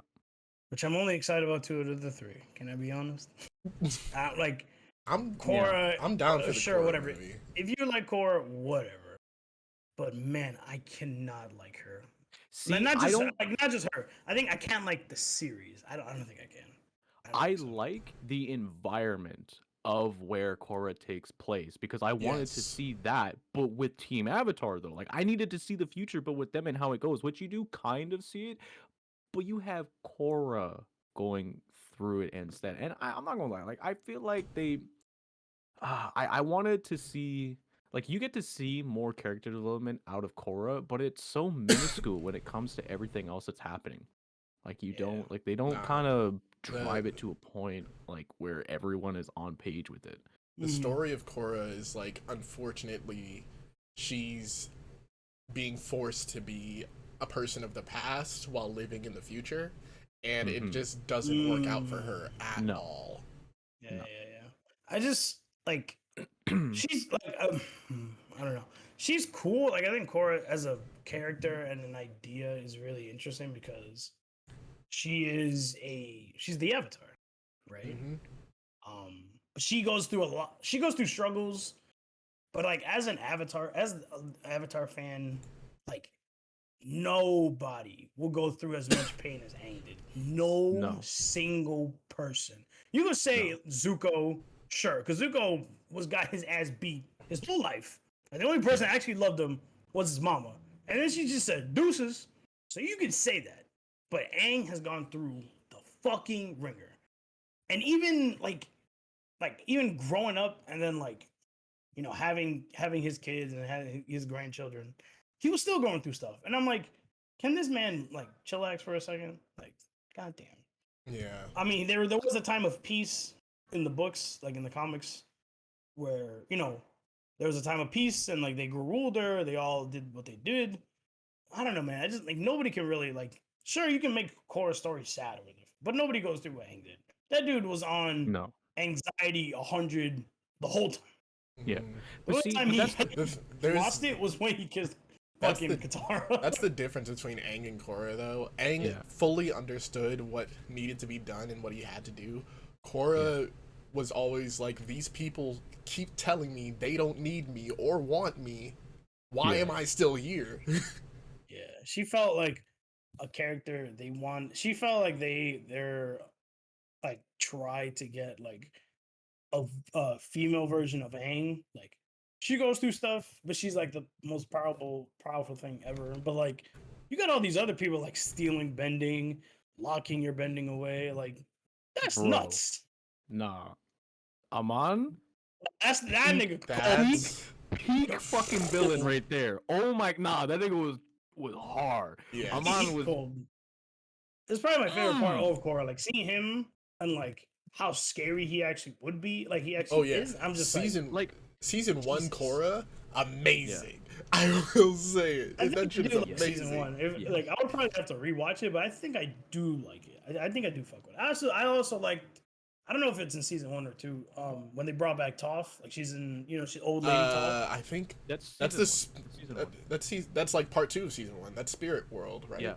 B: Which I'm only excited about 2 out of the 3. Can I be honest?
A: I'm
B: Korra.
A: I'm down for the
B: sure,
A: Korra
B: whatever.
A: movie.
B: If you like Korra, whatever. But man, I cannot like her.
D: See,
B: not just her. I think I can't like the series. I don't think I can.
D: I like the environment of where Korra takes place because I wanted to see that, but with Team Avatar though, like I needed to see the future, but with them and how it goes, which you do kind of see it, but you have Korra going through it instead. And I'm not gonna lie, like I feel like I wanted to see. Like, you get to see more character development out of Korra, but it's so minuscule when it comes to everything else that's happening. Like, they don't kind of drive it to a point, like, where everyone is on page with it.
A: The story of Korra is, like, unfortunately, she's being forced to be a person of the past while living in the future, and it just doesn't work out for her at all.
B: Yeah. I just, like... she's like I don't know. She's cool. Like I think Korra as a character and an idea is really interesting because she's the Avatar, right? She goes through a lot. She goes through struggles, but like as an Avatar fan, like nobody will go through as much pain as Aang did. No single person. You could say Zuko, sure, because Zuko got his ass beat his whole life. And the only person that actually loved him was his mama. And then she just said, deuces. So you could say that. But Aang has gone through the fucking ringer. And even, even growing up and then, like, you know, having his kids and having his grandchildren, he was still going through stuff. And I'm like, can this man, like, chillax for a second? Like, goddamn.
A: Yeah.
B: I mean, there was a time of peace in the books, like in the comics, where, you know, there was a time of peace and like they grew older, they all did what they did. I don't know, man. I just like nobody can really like. Sure, you can make Korra's story sad or whatever, but nobody goes through what Aang did. That dude was on anxiety 100 the whole time.
D: Yeah,
B: the only time he lost it was when he kissed fucking Katara.
A: That's the difference between Aang and Korra, though. Aang fully understood what needed to be done and what he had to do. Korra was always like, these people keep telling me they don't need me or want me. Why am I still here?
B: Yeah, she felt like a character they want. She felt like they're like try to get like a female version of Aang. Like she goes through stuff, but she's like the most powerful thing ever. But like you got all these other people like stealing bending, locking your bending away. Like that's
D: Bro.
B: nuts.
D: Nah. Amon?
B: That's that nigga.
A: That's
D: Peak fucking villain right there. Oh my, nah, that nigga was hard.
A: yeah.
D: Amon was
B: cold. It's probably my favorite part of Korra. Like seeing him and like how scary he actually would be. Like he actually is. I'm just
A: season
B: like
A: season one
B: Jesus.
A: Korra, amazing. I will say it.
B: I
A: That
B: think I
A: shit is
B: do like
A: amazing.
B: season one. Like I would probably have to rewatch it, but I think I do like it. I think I do fuck with it. I also liked. I don't know if it's in season 1 or 2. When they brought back Toph, like she's in, she's old lady Toph.
A: I think
D: that's
A: this.
D: season one.
A: That's like part 2 of season 1. That's Spirit World, right?
D: Yeah.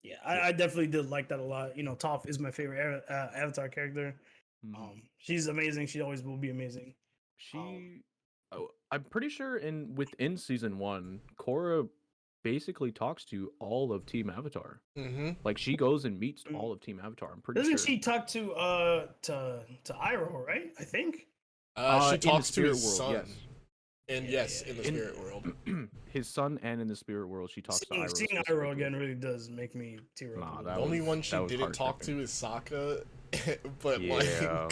B: Yeah, I definitely did like that a lot. Toph is my favorite Avatar character. She's amazing. She always will be amazing.
D: I'm pretty sure within season 1, Korra basically talks to all of Team Avatar. Like she goes and meets all of Team Avatar. I'm pretty
B: Doesn't
D: sure.
B: she talk to Iroh, right? I think.
A: She talks to his
D: world,
A: son.
D: yes.
A: And in the Spirit World.
D: His son, and in the Spirit World, she talks to Iroh.
B: Seeing Iroh
D: specifically.
B: again really does make me tear up.
A: The only one she didn't talk to is Sokka, but like.
B: I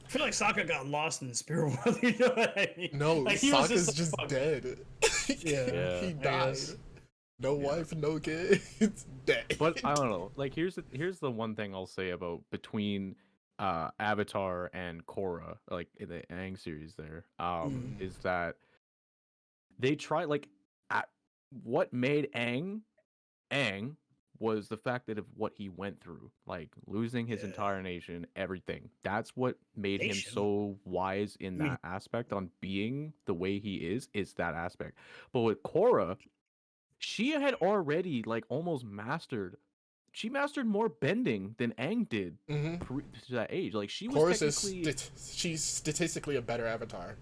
B: feel like Sokka got lost in the Spirit World. You know what I mean?
A: No,
B: like,
A: Sokka's just dead.
B: Yeah,
A: he died. No wife, no kid. It's dead.
D: But I don't know. Like here's the one thing I'll say about between Avatar and Korra, like in the Aang series there, is that they try what made Aang was the fact that of what he went through, like losing his entire nation, everything. That's what made him so wise in that aspect on being the way he is that aspect. But with Korra, she had already like almost mastered. She mastered more bending than Aang did to that age. Like she was technically,
A: she's statistically a better Avatar.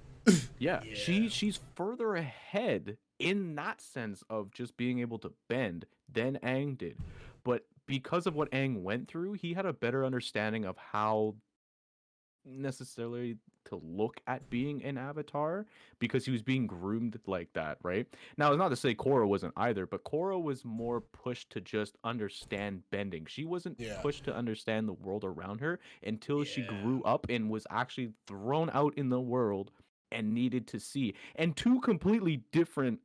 D: She's further ahead in that sense of just being able to bend than Aang did. But because of what Aang went through, he had a better understanding of how necessarily to look at being an Avatar because he was being groomed like that, right? Now, it's not to say Korra wasn't either, but Korra was more pushed to just understand bending. She wasn't pushed to understand the world around her until she grew up and was actually thrown out in the world and needed to see. And two completely different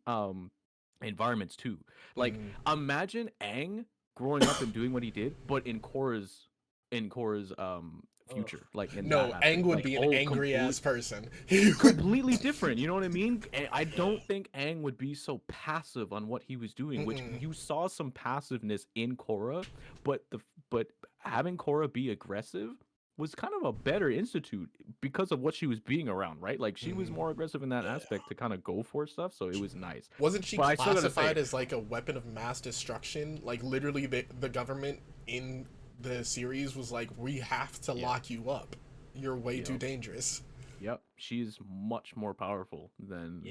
D: environments too. Like imagine Aang growing up and doing what he did, but in Korra's future, like in
A: Aang would be an angry ass person.
D: Completely different, you know what I mean? I don't think Aang would be so passive on what he was doing, which you saw some passiveness in Korra, but having Korra be aggressive was kind of a better institute because of what she was being around, right? Like she was more aggressive in that aspect to kind of go for stuff, so it was nice.
A: Wasn't she classified as like a weapon of mass destruction? Like literally the government in the series was like, we have to lock you up. You're way too dangerous.
D: Yep, she's much more powerful than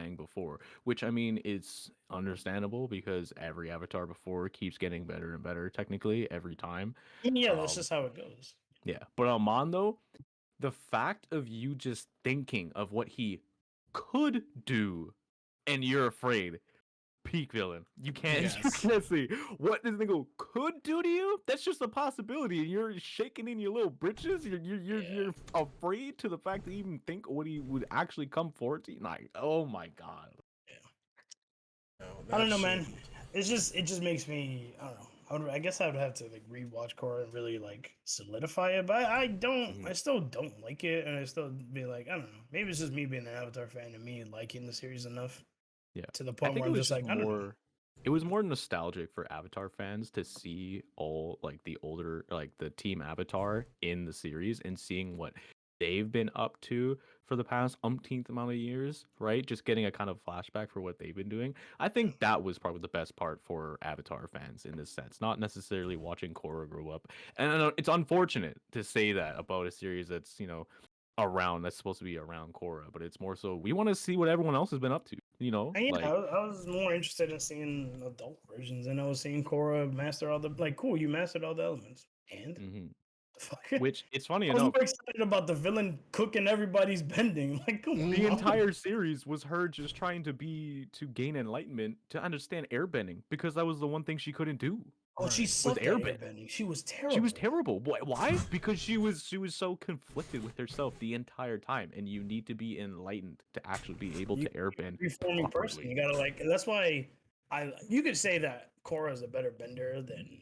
D: Aang before, which I mean is understandable because every Avatar before keeps getting better and better technically every time.
B: Yeah, that's just how it goes.
D: Yeah, but Amon though, the fact of you just thinking of what he could do, and you're afraid. Peak villain. You can't see what this nigga could do to you. That's just a possibility, and you're shaking in your little britches. You're afraid to the fact to even think what he would actually come forward to you. Like, oh my god.
B: Yeah. I don't know, man. It just makes me. I don't know. I guess I would have to like rewatch Korra and really like solidify it, but I don't. I still don't like it, and I still be like, I don't know. Maybe it's just me being an Avatar fan and me liking the series enough.
D: Yeah,
B: to the point where I'm just like, I don't know.
D: It was more nostalgic for Avatar fans to see all like the older, like the Team Avatar in the series and seeing what they've been up to for the past umpteenth amount of years, right? Just getting a kind of flashback for what they've been doing. I think that was probably the best part for Avatar fans in this sense, not necessarily watching Korra grow up. And I know it's unfortunate to say that about a series that's, around, that's supposed to be around Korra, but it's more so we want to see what everyone else has been up to,
B: And yeah,
D: like
B: I was more interested in seeing adult versions, and I was seeing Korra master all the cool. You mastered all the elements, and
D: mhm.
B: the fuck?
D: Which it's funny
B: I was
D: enough,
B: more excited about the villain cooking everybody's bending. Like, come on.
D: the entire series was her just trying to gain enlightenment to understand airbending because that was the one thing she couldn't do.
B: Oh, she
A: Right.
B: sucked at
D: airbending.
B: airbending. She was terrible.
D: She was terrible. Why? Because she was so conflicted with herself the entire time, and you need to be enlightened to actually be able to airbend
B: Reforming person.
D: properly.
B: You gotta and that's why you could say that Korra is a better bender than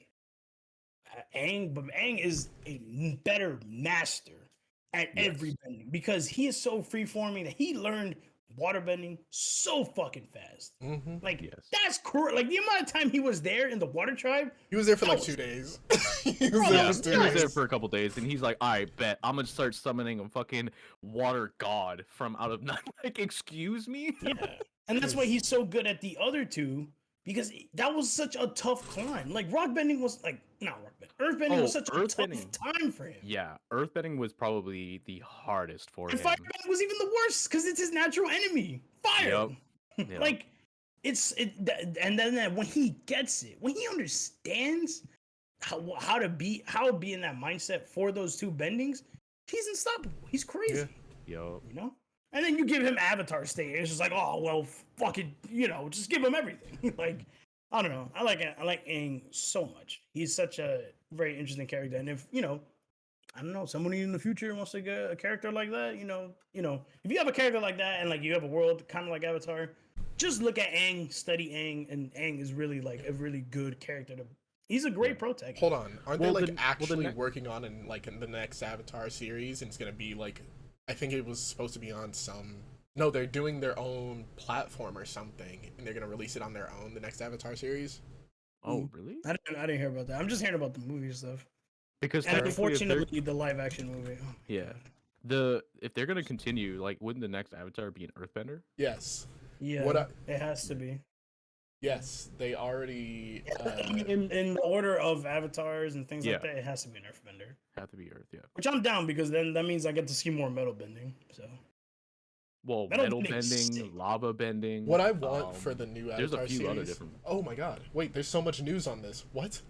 B: Aang, but Aang is a better master at every bending because he is so freeforming that he learned water bending so fucking fast.
A: Mm-hmm.
B: Like
D: Yes.
B: that's cool. Like the amount of time he was there in the water tribe.
A: He was there for like
B: That
A: 2
B: was-
A: days. He was
B: Bro,
A: there
D: Yeah,
A: for 2
D: he was there
A: days.
D: for a couple days, and he's like, "I bet I'm gonna start summoning a fucking water god from out of nothing." Like, excuse me?
B: Yeah, and that's why he's so good at the other two because that was such a tough climb. Like rock bending was not rock bending. Earth bending was such a tough
D: earthbending.
B: time for him.
D: Yeah, earthbending was probably the hardest for
B: And
D: him.
B: fire bending was even the worst because it's his natural enemy, fire.
D: Yep. Yep.
B: Like and then when he gets it, when he understands how to be in that mindset for those two bendings, he's unstoppable. He's crazy.
D: Yo.
B: You know? And then you give him Avatar state. It's just like, oh well, fucking, just give him everything. Like, I don't know. I like Aang so much. He's such a very interesting character. And if I don't know, somebody in the future wants to get a character like that, if you have a character like that and like you have a world kind of like Avatar, just look at Aang, study Aang, and Aang is really like a really good character. He's a great protagonist.
A: Hold on, aren't
D: Well,
A: they like
D: the-
A: actually working on in the next Avatar series? And it's gonna be like, I think it was supposed to be on some. No, they're doing their own platform or something, and they're gonna release it on their own. The next Avatar series.
D: Oh, really?
B: I didn't hear about that. I'm just hearing about the movie stuff.
D: Because
B: And
D: technically, if they're-
B: unfortunately, the live action movie. Oh,
D: yeah, if they're gonna continue, like, wouldn't the next Avatar be an Earthbender?
A: Yes.
B: yeah, it has to be.
A: Yes, they already.
B: In the order of avatars and things
D: Yeah.
B: like that, it has to be an earthbender.
D: Have to be Earth, yeah.
B: Which I'm down because then that means I get to see more metal bending. So
D: Well,
B: Metal
D: metal
B: bending's
D: bending,
B: sick.
D: lava bending.
A: What I want for the new
D: there's
A: Avatar
D: a few
A: series.
D: other different.
A: Oh my god! Wait, there's so much news on this. What?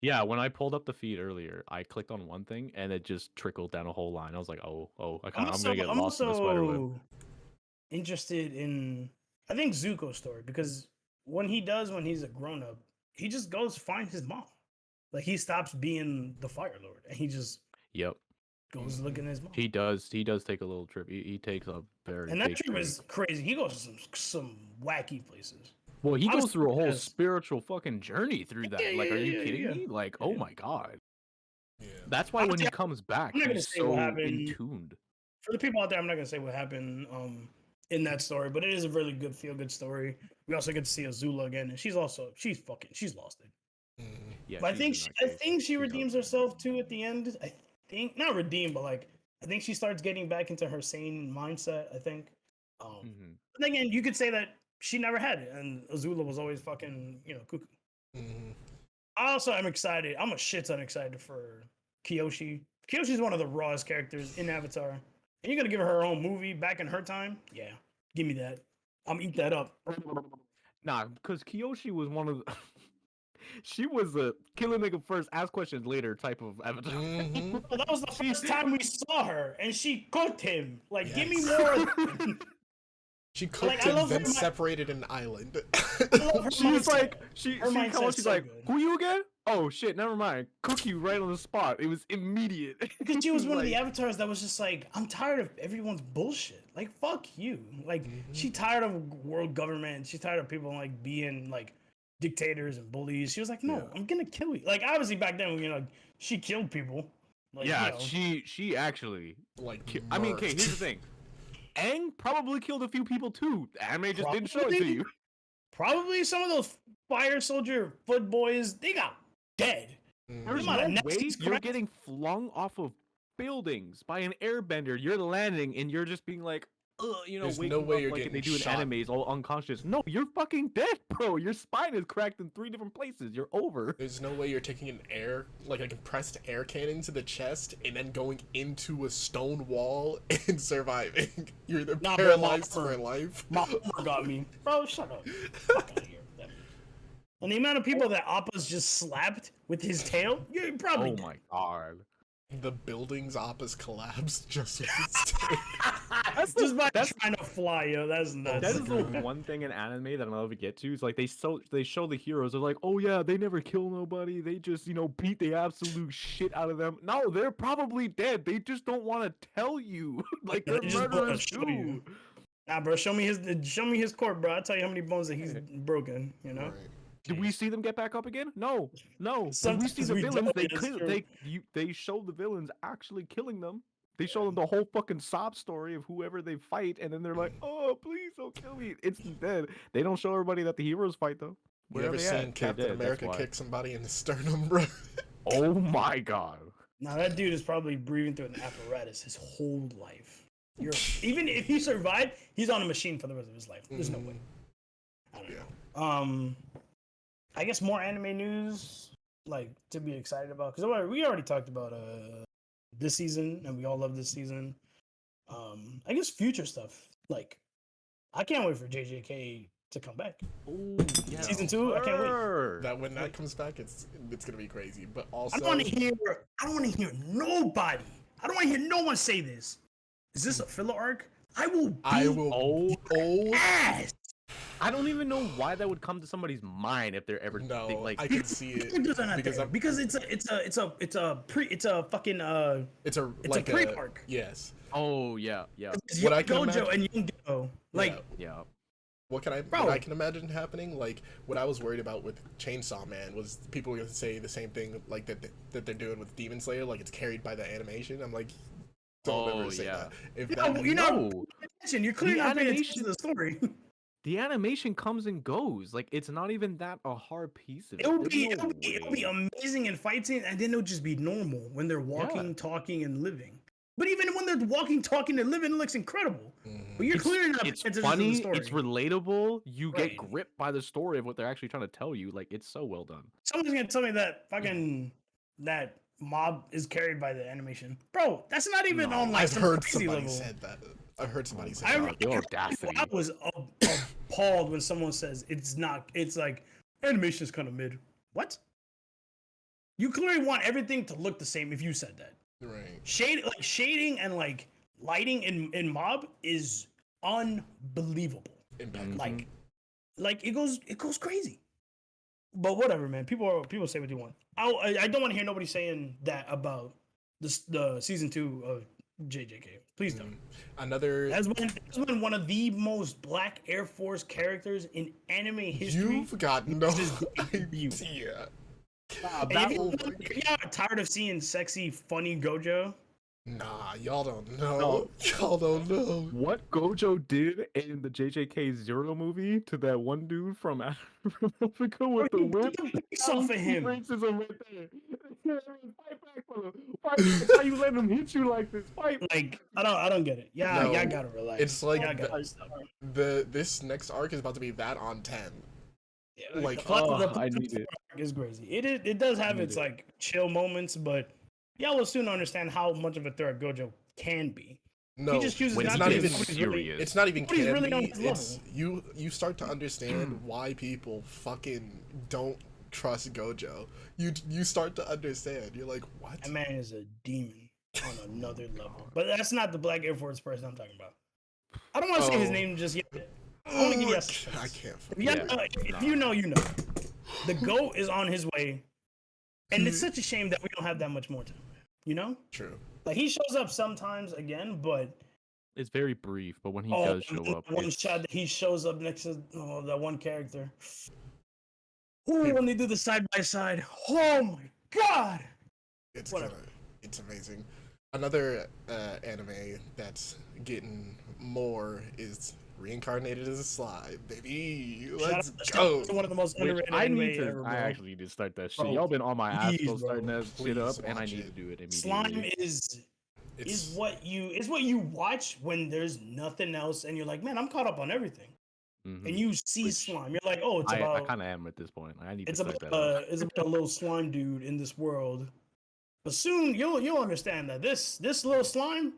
D: Yeah, when I pulled up the feed earlier, I clicked on one thing and it just trickled down a whole line. I was like, oh, I'm gonna get lost in the spider web.
B: Interested in I think Zuko's story because when he's a grown up, he just goes find his mom. Like he stops being the Fire Lord and he just
D: Yep,
B: goes looking at his mom.
D: he does. He does take a little trip. He takes a very
B: And that
D: big
B: trip is crazy. He goes to some wacky places.
D: Well, he goes
B: Honestly,
D: through a whole
B: yes.
D: spiritual fucking journey through that.
B: Yeah,
D: Like, are
B: yeah,
D: you
B: yeah,
D: kidding
B: yeah.
D: me? Like, oh
B: Yeah.
D: my god.
A: Yeah.
D: That's why when he
B: Honestly,
D: comes back,
B: I'm not gonna
D: he's
B: say what
D: so
B: happened.
D: in tuned.
B: For the people out there, I'm not gonna say what happened in that story, but it is a really good feel good story. We also get to see Azula again, and she's lost it.
A: Mhm.
D: Yeah,
B: But I
D: she's
B: think
D: in that
B: I
D: case.
B: think she
D: She's
B: redeems
D: out.
B: herself too at the end. I think not redeem, but like I think she starts getting back into her sane mindset. I think.
D: Mhm.
B: But again, you could say that she never had it, and Azula was always fucking cuckoo.
A: Mhm.
B: I also am excited. I'm a shit ton excited for Kyoshi. Kyoshi's one of the rawest characters in Avatar. And you're gonna give her her own movie back in her time? Yeah, give me that. I'm eat that up.
D: Nah, because Kyoshi was one of the. She was a kill a nigga first, ask questions later type of avatar.
A: Mhm.
B: Well, that was the first time we saw her, and she cooked him. Like, give me
A: Yes.
B: more.
A: She cooked
B: I
A: him,
B: love
A: then
B: her mi-
A: separated an island.
B: I love her
D: She's
B: mindset.
D: like, she
B: Her
D: comes,
B: mindset's
D: she's
B: so
D: like,
B: good.
D: who you again? Oh shit, never mind. Cook you right on the spot. It was immediate.
B: Because she was one of the
D: Like,
B: avatars that was just like, I'm tired of everyone's bullshit. Like, fuck you. Like, she tired of world government. She's tired of people like being like dictators and bullies. She was like, no,
A: Yeah.
B: I'm gonna kill you. Like, obviously back then, she killed people. Like,
D: yeah, she actually.
A: Like,
D: I mean, okay,
A: murked.
D: here's the thing. Aang probably killed a few people too. The anime just didn't show it to
B: Probably.
D: you.
B: probably some of those fire soldier foot boys, they got dead.
A: Mhm.
D: There's
B: amount of
D: no way
B: Nazis
D: you're
B: cracked-
D: getting flung off of buildings by an airbender. You're landing and you're just being like,
A: There's
D: waking
A: no way
D: up
A: you're
D: like
A: getting
D: they do in
A: shot.
D: animes, all unconscious. No, you're fucking dead, bro. Your spine is cracked in 3 different places. You're over.
A: There's no way you're taking a compressed air cannon to the chest and then going into a stone wall and surviving. You're either paralyzed for life.
B: My Homer got me. Bro, shut up. Fuck out of here with that. And the amount of people that Appa's just slapped with his tail, you're probably
D: Oh my god.
A: The building's Appa's collapsed just with its tail.
B: That's just by trying to fly, yo. That's nuts.
D: That is the one thing in anime that I'll ever get to. Is like they show the heroes. They're like, oh yeah, they never kill nobody. They just beat the absolute shit out of them. No, they're probably dead. They just don't want to tell you. Like they're murderers too.
B: Nah, bro, show me his corpse, bro. I'll tell you how many bones that he's broken. You know.
A: Right.
D: Did we see them get back up again? No. When we
B: Sometimes
D: see the
B: we
D: villains,
B: don't,
D: they show the villains actually killing them. They show them the whole fucking sob story of whoever they fight, and then they're like, "Oh, please don't kill me." It's dead. They don't show everybody that the heroes fight though.
A: You ever seen Captain America kick somebody in the sternum, bro?
D: Oh my god.
B: Now that dude is probably breathing through an apparatus his whole life. Even if he survived, he's on a machine for the rest of his life. There's no way. I don't know. I guess more anime news, like to be excited about, because we already talked about this season, and we all love this season. I guess future stuff. Like, I can't wait for JJK to come back.
D: Ooh, yeah.
B: Season 2, I can't wait.
A: That when that comes back, it's gonna be crazy. But also,
B: I don't want to hear nobody. I don't want to hear no one say this. Is this a filler arc? I will. Ass.
D: I don't even know why that would come to somebody's mind if they're ever
A: I can see it
B: because it's a pre arc.
A: Yes.
D: Oh yeah.
A: What I can
B: Gojo
A: imagine,
B: and Yungo, like
D: Yeah.
A: what I can imagine happening, like what I was worried about with Chainsaw Man was people gonna say the same thing like that they're doing with Demon Slayer, like it's carried by the animation. I'm like, don't ever say that. If
B: you're clearly not paying attention to the story.
D: The animation comes and goes. Like it's not even that a hard piece of it.
B: It'll be amazing in fight scenes, and then it'll just be normal when they're walking, talking, and living. But even when they're walking, talking, and living, it looks incredible. But you're clearly not paying attention
D: funny,
B: to the story.
D: it's relatable. You get gripped by the story of what they're actually trying to tell you. Like it's so well done.
B: Someone's gonna tell me that that mob is carried by the animation, bro. That's not even on like
A: I've heard
B: crazy
A: somebody
B: level.
A: said that. I've heard somebody say that.
B: I was appalled when someone says it's not. It's like animation is kind of mid. What? You clearly want everything to look the same. If you said that,
A: right?
B: Shading and like lighting in mob is unbelievable.
A: Impeccable.
B: Like it goes crazy. But whatever, man. People say what they want. I don't want to hear nobody saying that about the season 2 of JJK. Please don't. That's been one of the most Black Air Force characters in anime history.
A: You've got no idea.
B: If y'all are tired of seeing sexy, funny Gojo,
A: nah, y'all don't know. Y'all don't know
D: what Gojo did in the JJK Zero movie to that one dude from Africa with the whip.
B: Off of him.
D: Racism right there. Fight back, brother. Fight back. How you letting him hit you like this? Fight.
B: Like I don't get it. Yeah, y'all gotta relax.
A: It's like this next arc is about to be that on 10.
B: Yeah,
A: like
B: I need it. Is crazy. It does have its like chill moments, but y'all will soon understand how much of a threat Gojo can be.
A: No,
B: he just chooses
A: it's
B: not
A: not
B: to
A: even
D: serious.
A: It's not even can
B: really on
A: be.
B: his
A: It's you start to understand why people fucking don't trust Gojo. You start to understand. You're like, what?
B: That man is a demon on another level. But that's not the Black Air Force person I'm talking about. I don't want to say his name just yet. I want to give you a
A: I can't.
B: If you know, you know. The GOAT is on his way, and it's such a shame that we don't have that much more time. You know?
A: True.
B: Like he shows up sometimes again, but
D: it's very brief. But when he does show up,
B: one shot that he shows up next to that one character. Ooh, when they do the side by side, oh my god!
A: It's amazing. Another anime that's getting more is Reincarnated as a Slime, baby. Let's go.
B: One of the most underrated anime ever,
D: I actually need to start that shit. Y'all been on my ass for starting that shit up, and I need to do it immediately.
B: Slime is is what you watch when there's nothing else, and you're like, man, I'm caught up on everything. And you see slime, you're like, oh, it's
D: I
B: about.
D: kind of am at this point. I need
B: It's
D: to
B: about
D: check that out.
B: it's about a little slime dude in this world. But soon you'll understand that this little slime,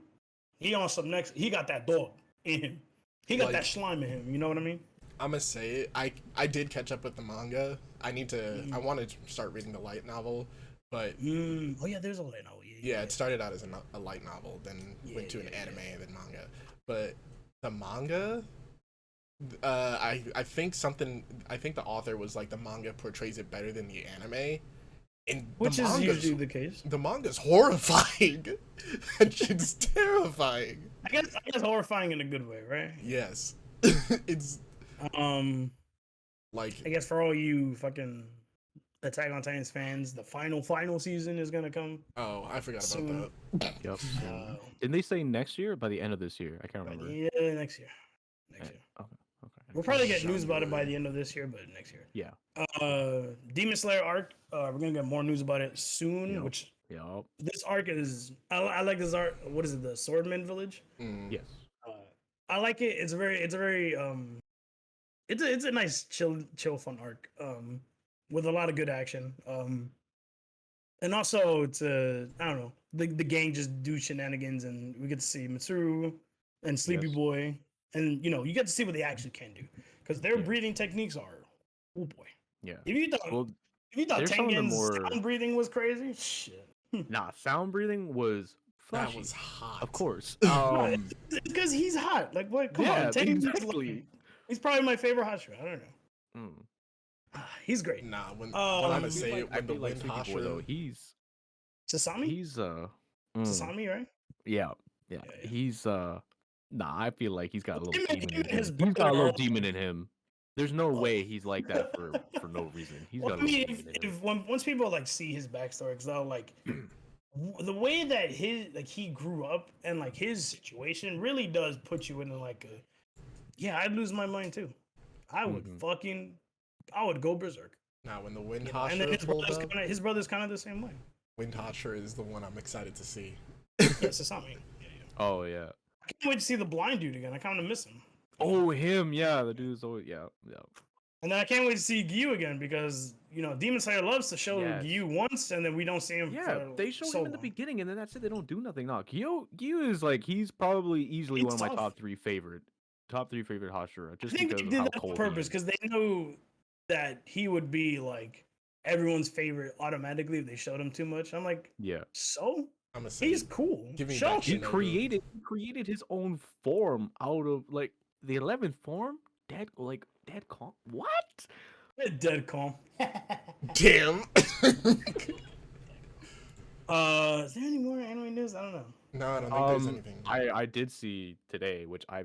B: he on some next. He got that dog in him. He got that slime in him. You know what I mean?
A: I'm gonna say it. I did catch up with the manga. I need to. I want to start reading the light novel, but
B: oh yeah, there's a light novel.
A: Yeah, it started out as a light novel, then went to an anime, then manga. But the manga, I think the author was like the manga portrays it better than the anime. And
B: which is usually the case.
A: The manga's horrifying. That shit's terrifying.
B: I guess horrifying in a good way, right?
A: Yes. It's like,
B: I guess for all you fucking Attack on Titan's fans, the final season is gonna come.
A: Oh, I forgot
B: soon.
A: about that.
D: Yep. Didn't they say next year or by the end of this year? I can't remember.
B: Yeah, next year. Okay. We'll
D: Okay.
B: probably get news about it by the end of this year, but next year.
D: Yeah.
B: Demon Slayer arc. We're gonna get more news about it soon.
D: Yep.
B: Which
D: Yep.
B: this arc is. I like this arc. What is it? The Swordman Village.
D: Yes.
B: I like it. It's a very. It's a nice chill fun arc. With a lot of good action. And also it's I don't know. The gang just do shenanigans, and we get to see Mitsuru and Sleepy Boy. And you get to see what they actually can do, because their breathing techniques are, oh boy.
D: Yeah.
B: If you thought Tengen's sound breathing was crazy, shit.
D: Nah, sound breathing was flashy.
A: That was hot.
D: Of course.
B: Because he's hot. Like what? Come on, Tengen. Exactly. He's probably my favorite Hashira. I don't know. He's great.
A: Nah, when I'm gonna say it, when the
D: like
A: wind Hashira,
D: though, he's
B: Sasami.
D: He's
B: Sasami, right?
D: Yeah. He's Nah, I feel like he's got a little demon in him.
B: He's
D: got a little demon in him. There's no way he's like that for no reason. He's got a little demon in him.
B: Once people like see his backstory, because they'll like the way that he grew up and like his situation really does put you into like I'd lose my mind too. I would I would go berserk.
A: Now when the wind
B: And then
A: Hashira
B: his brother's kind of the same way.
A: Wind Hashira is the one I'm excited to see.
B: Yeah, Sasami.
D: Oh yeah.
B: I can't wait to see the blind dude again. I kind of miss him.
D: Oh, him, yeah. The dude's always, yeah.
B: And then I can't wait to see Gyu again, because Demon Slayer loves to show Gyu once, and then we don't see him.
D: Yeah, they show him in the beginning, and then that's it. They don't do nothing. No, Gyu is like, he's probably easily one of my top three favorite Hashira. Just
B: I think
D: because
B: they did
D: of how
B: that
D: cold
B: on purpose, because they knew that he would be like everyone's favorite automatically if they showed him too much. I'm like, so.
A: I'm gonna say
B: he's cool.
D: He created his own form out of like the 11th form. Dead calm. What?
B: Dead calm.
A: Damn.
B: Is there any more anime news? I don't know.
A: No, I don't think there's anything.
D: I did see today, which I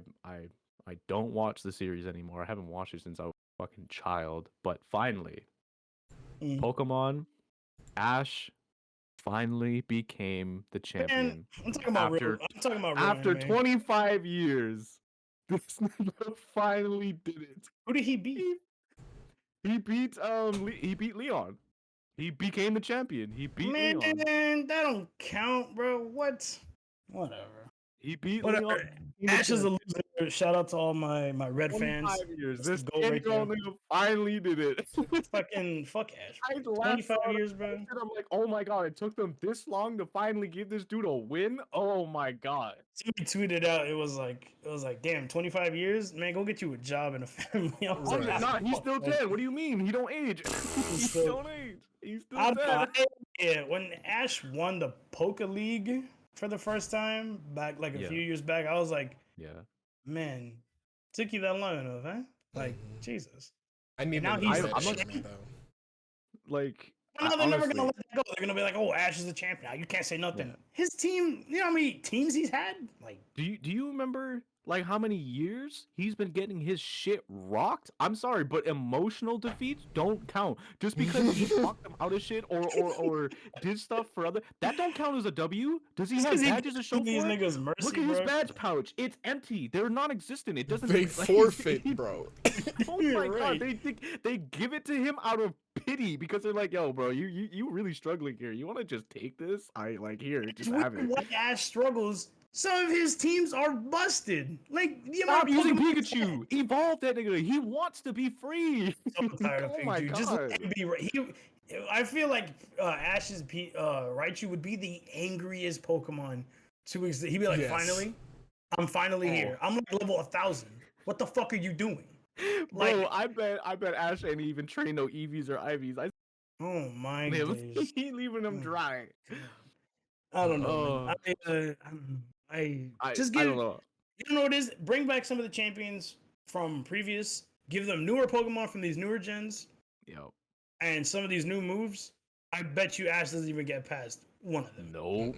D: don't watch the series anymore. I haven't watched it since I was a fucking child. But finally, Pokemon Ash finally became the champion.
B: Man, I'm talking about
D: after
B: anime.
D: 25 years. This nigga finally did it.
B: Who did he beat?
D: He beat Leon. He became the champion. He beat Leon.
B: Man, that don't count, bro. What? Whatever.
D: He beat
B: Leon. Ash is a loser. Shout out to all my Red fans.
D: 25 years.
B: This
D: nigga finally did it.
B: Fuck Ash. 25 years, bro.
D: I'm like, oh my god, it took them this long to finally give this dude a win. Oh my god.
B: Somebody tweeted out, it was like, damn, 25 years, man, go get you a job and a family.
D: Nah, he's still dead. What do you mean? He don't age. He don't age. He's still dead.
B: Yeah, when Ash won the Poke League for the first time back like a few years back, I was like, man, took you that long enough, huh? Like, Jesus.
A: I mean,
B: now
A: he's
B: though.
D: Like,
B: I know they're never gonna let that go. They're gonna be like, "Oh, Ash is the champion. Now you can't say nothing." His team, you know how many teams he's had? Like,
D: do you remember like how many years he's been getting his shit rocked? I'm sorry, but emotional defeats don't count. Just because he fucked them out of shit or did stuff for other, that don't count as a W. Does he have badges to show
B: these
D: for it?
B: niggas mercy,
D: Look at his badge pouch. It's empty. They're non-existent. It doesn't.
A: They forfeit, bro.
D: Oh my god! They give it to him out of pity because they're like, yo, bro, you really struggling here. You want to just take this? I like here, just have it.
B: Why Ash struggles. Some of his teams are busted. Like the
D: Stop
B: amount of
D: using
B: Pokemon
D: Pikachu. Evolve that nigga. He wants to be free.
B: I'm so tired of
D: Oh my
B: Pikachu. Just let
D: God.
B: him be. I feel like Ash's Raichu would be the angriest Pokemon. He'd be like,
A: Yes.
B: finally, I'm finally here. I'm like level 1,000. What the fuck are you doing?
D: Bro,
B: Like,
D: I bet Ash ain't even train no EVs or IVs. I
B: oh my
D: him.
B: days.
D: He leaving them dry.
B: I don't know, man. I just
D: I
B: give.
D: don't know.
B: You know what it is? Bring back some of the champions from previous. Give them newer Pokemon from these newer gens.
D: Yo.
B: And some of these new moves. I bet you Ash doesn't even get past one of them.
D: Nope.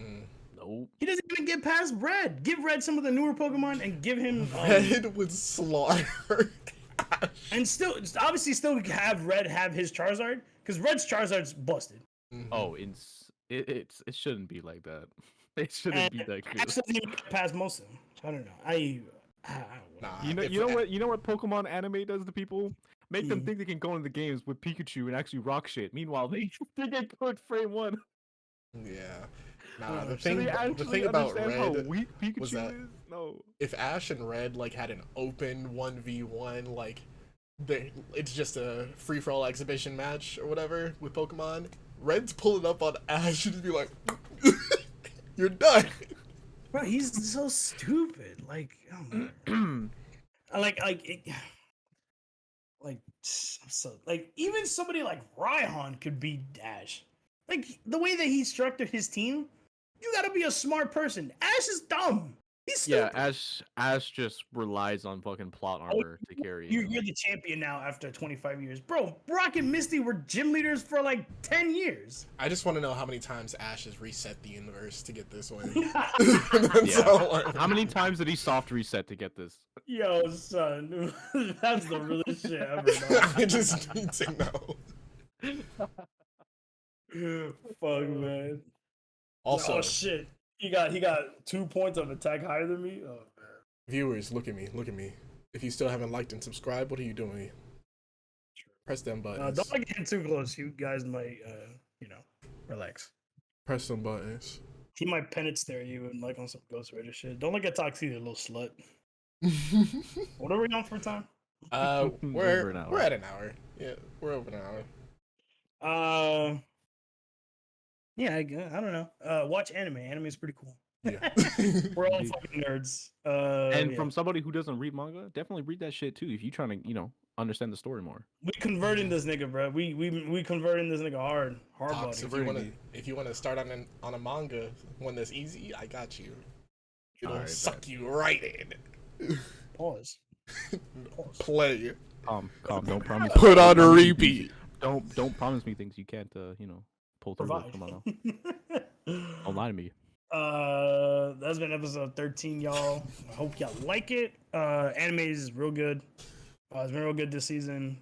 D: Nope.
B: He doesn't even get past Red. Give Red some of the newer Pokemon and give him
A: Red would slaughter Ash.
B: and still obviously still have Red have his Charizard because Red's Charizard's busted.
D: Oh, it shouldn't be like that. It shouldn't be that
B: Ash
D: good.
B: doesn't even get past most of them. I don't know. I don't know.
A: Nah,
D: You know what Pokemon anime does to people? Make them think they can go into the games with Pikachu and actually rock shit. Meanwhile, they get cooked frame one.
A: Yeah. Nah, the
D: So
A: thing
D: they actually
A: the thing about
D: understand how
A: Red
D: weak Pikachu
A: was that
D: is. No.
A: if Ash and Red like had an open 1v1, like it's just a free for all exhibition match or whatever with Pokemon, Red's pulling up on Ash and just be like, "You're done."
B: Bro, he's so stupid. Like, oh man. Like even somebody like Raihan could beat Ash. Like the way that he structured his team, you gotta be a smart person. Ash is dumb. He's stupid.
D: Yeah, Ash just relies on fucking plot armor to carry him.
B: You're the champion now after 25 years. Bro, Brock and Misty were gym leaders for like 10 years.
A: I just want to know how many times Ash has reset the universe to get this win.
D: Yeah. How many times did he soft reset to get this?
B: Yo, son, that's the realest shit ever.
A: I just need to know.
B: Fuck, man.
A: Also,
B: Oh shit, he got 2 points of attack higher than me. Oh man.
A: viewers, look at me. If you still haven't liked and subscribed, what are you doing? Press them buttons.
B: Don't like getting too close. You guys might, relax.
A: Press them buttons.
B: He might penet stare you and like on some Ghost Rider shit. Don't look at Toxie, little slut. What are we on for time?
A: We're at an hour. Yeah, we're over an hour.
B: Yeah, I don't know. Watch anime. Anime is pretty cool.
A: Yeah.
B: We're all fucking nerds.
D: And
B: yeah.
D: from somebody who doesn't read manga, definitely read that shit too if you're trying to, understand the story more.
B: We converting this nigga, bro. We converting this nigga hard
A: Tox,
B: body.
A: if you wanna start on a manga, one that's easy, I got you. It'll
D: Alright,
A: suck you right in.
B: Pause.
A: Play.
D: Calm. Don't promise.
A: Put on a repeat.
D: Don't promise me things you can't, pull through.
B: Provide.
D: Come on now. Don't lie to me.
B: That's been episode 13, y'all. I hope y'all like it. Anime is real good. It's been real good this season.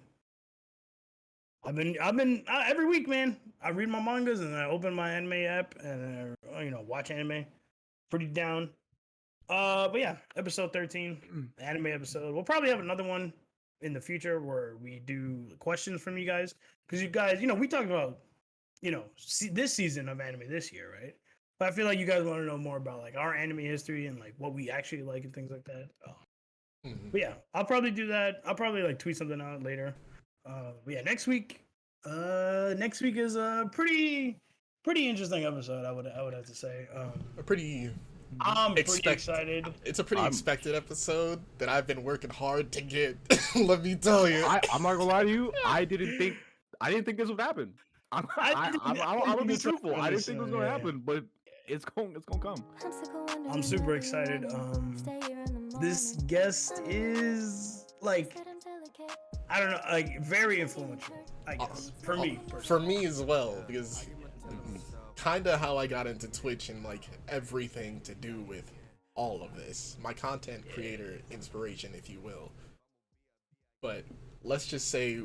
B: I've been every week, man. I read my mangas and I open my anime app and watch anime. Pretty down. But yeah, episode 13, anime episode. We'll probably have another one in the future where we do questions from you guys because you guys, we talked about this season of anime this year, right? But I feel like you guys want to know more about like our anime history and like what we actually like and things like that. But yeah, I'll probably do that. I'll probably like tweet something out later. But yeah, next week is a pretty interesting episode. I would have to say. I'm pretty excited.
A: It's a pretty expected episode that I've been working hard to get. Let me tell you.
D: I'm not gonna lie to you. I didn't think this would happen. I'm gonna be truthful. I didn't think it was gonna happen, but it's gonna come.
B: I'm super excited. This guest is like, I don't know, like very influential, I guess, for me.
A: For me as well, because kind of how I got into Twitch and like everything to do with all of this. My content creator inspiration, if you will. But let's just say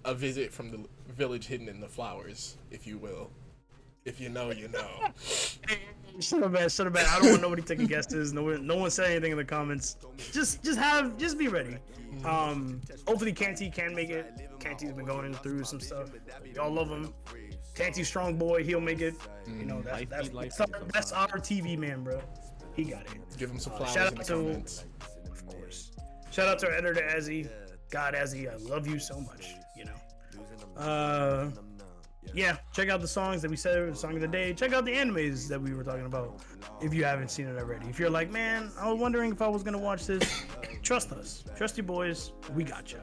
A: a visit from the village hidden in the flowers, if you will. If you know, you know.
B: Should have been. I don't want nobody taking guesses. No one said anything in the comments. Just be ready. Hopefully Canty can make it. Canty's been going through some stuff. Y'all love him. Canty's strong boy. He'll make it. You know that's our TV man, bro. He got it.
A: Give him some flowers
B: shout
A: in
B: out
A: the comments.
B: Of course. Shout out to our editor Azzy. God, Azzy, I love you so much. You know. Yeah, check out the songs that we said, the song of the day. Check out the animes that we were talking about if you haven't seen it already. If you're like, man, I was wondering if I was going to watch this, trust us. Trust your boys. We got you.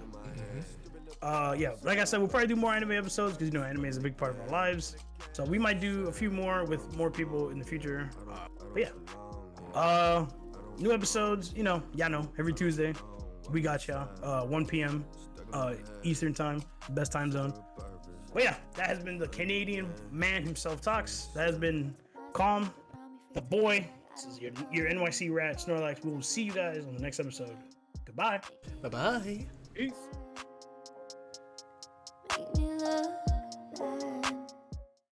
B: Yeah, like I said, we'll probably do more anime episodes because, you know, anime is a big part of our lives. So we might do a few more with more people in the future. But yeah. New episodes, you know, every Tuesday. We got y'all. 1 p.m. Eastern time, best time zone. But yeah, that has been the Canadian man himself talks. That has been Calm, the boy. This is your NYC rat, Snorlax. We will see you guys on the next episode. Goodbye.
A: Bye-bye.
B: Peace.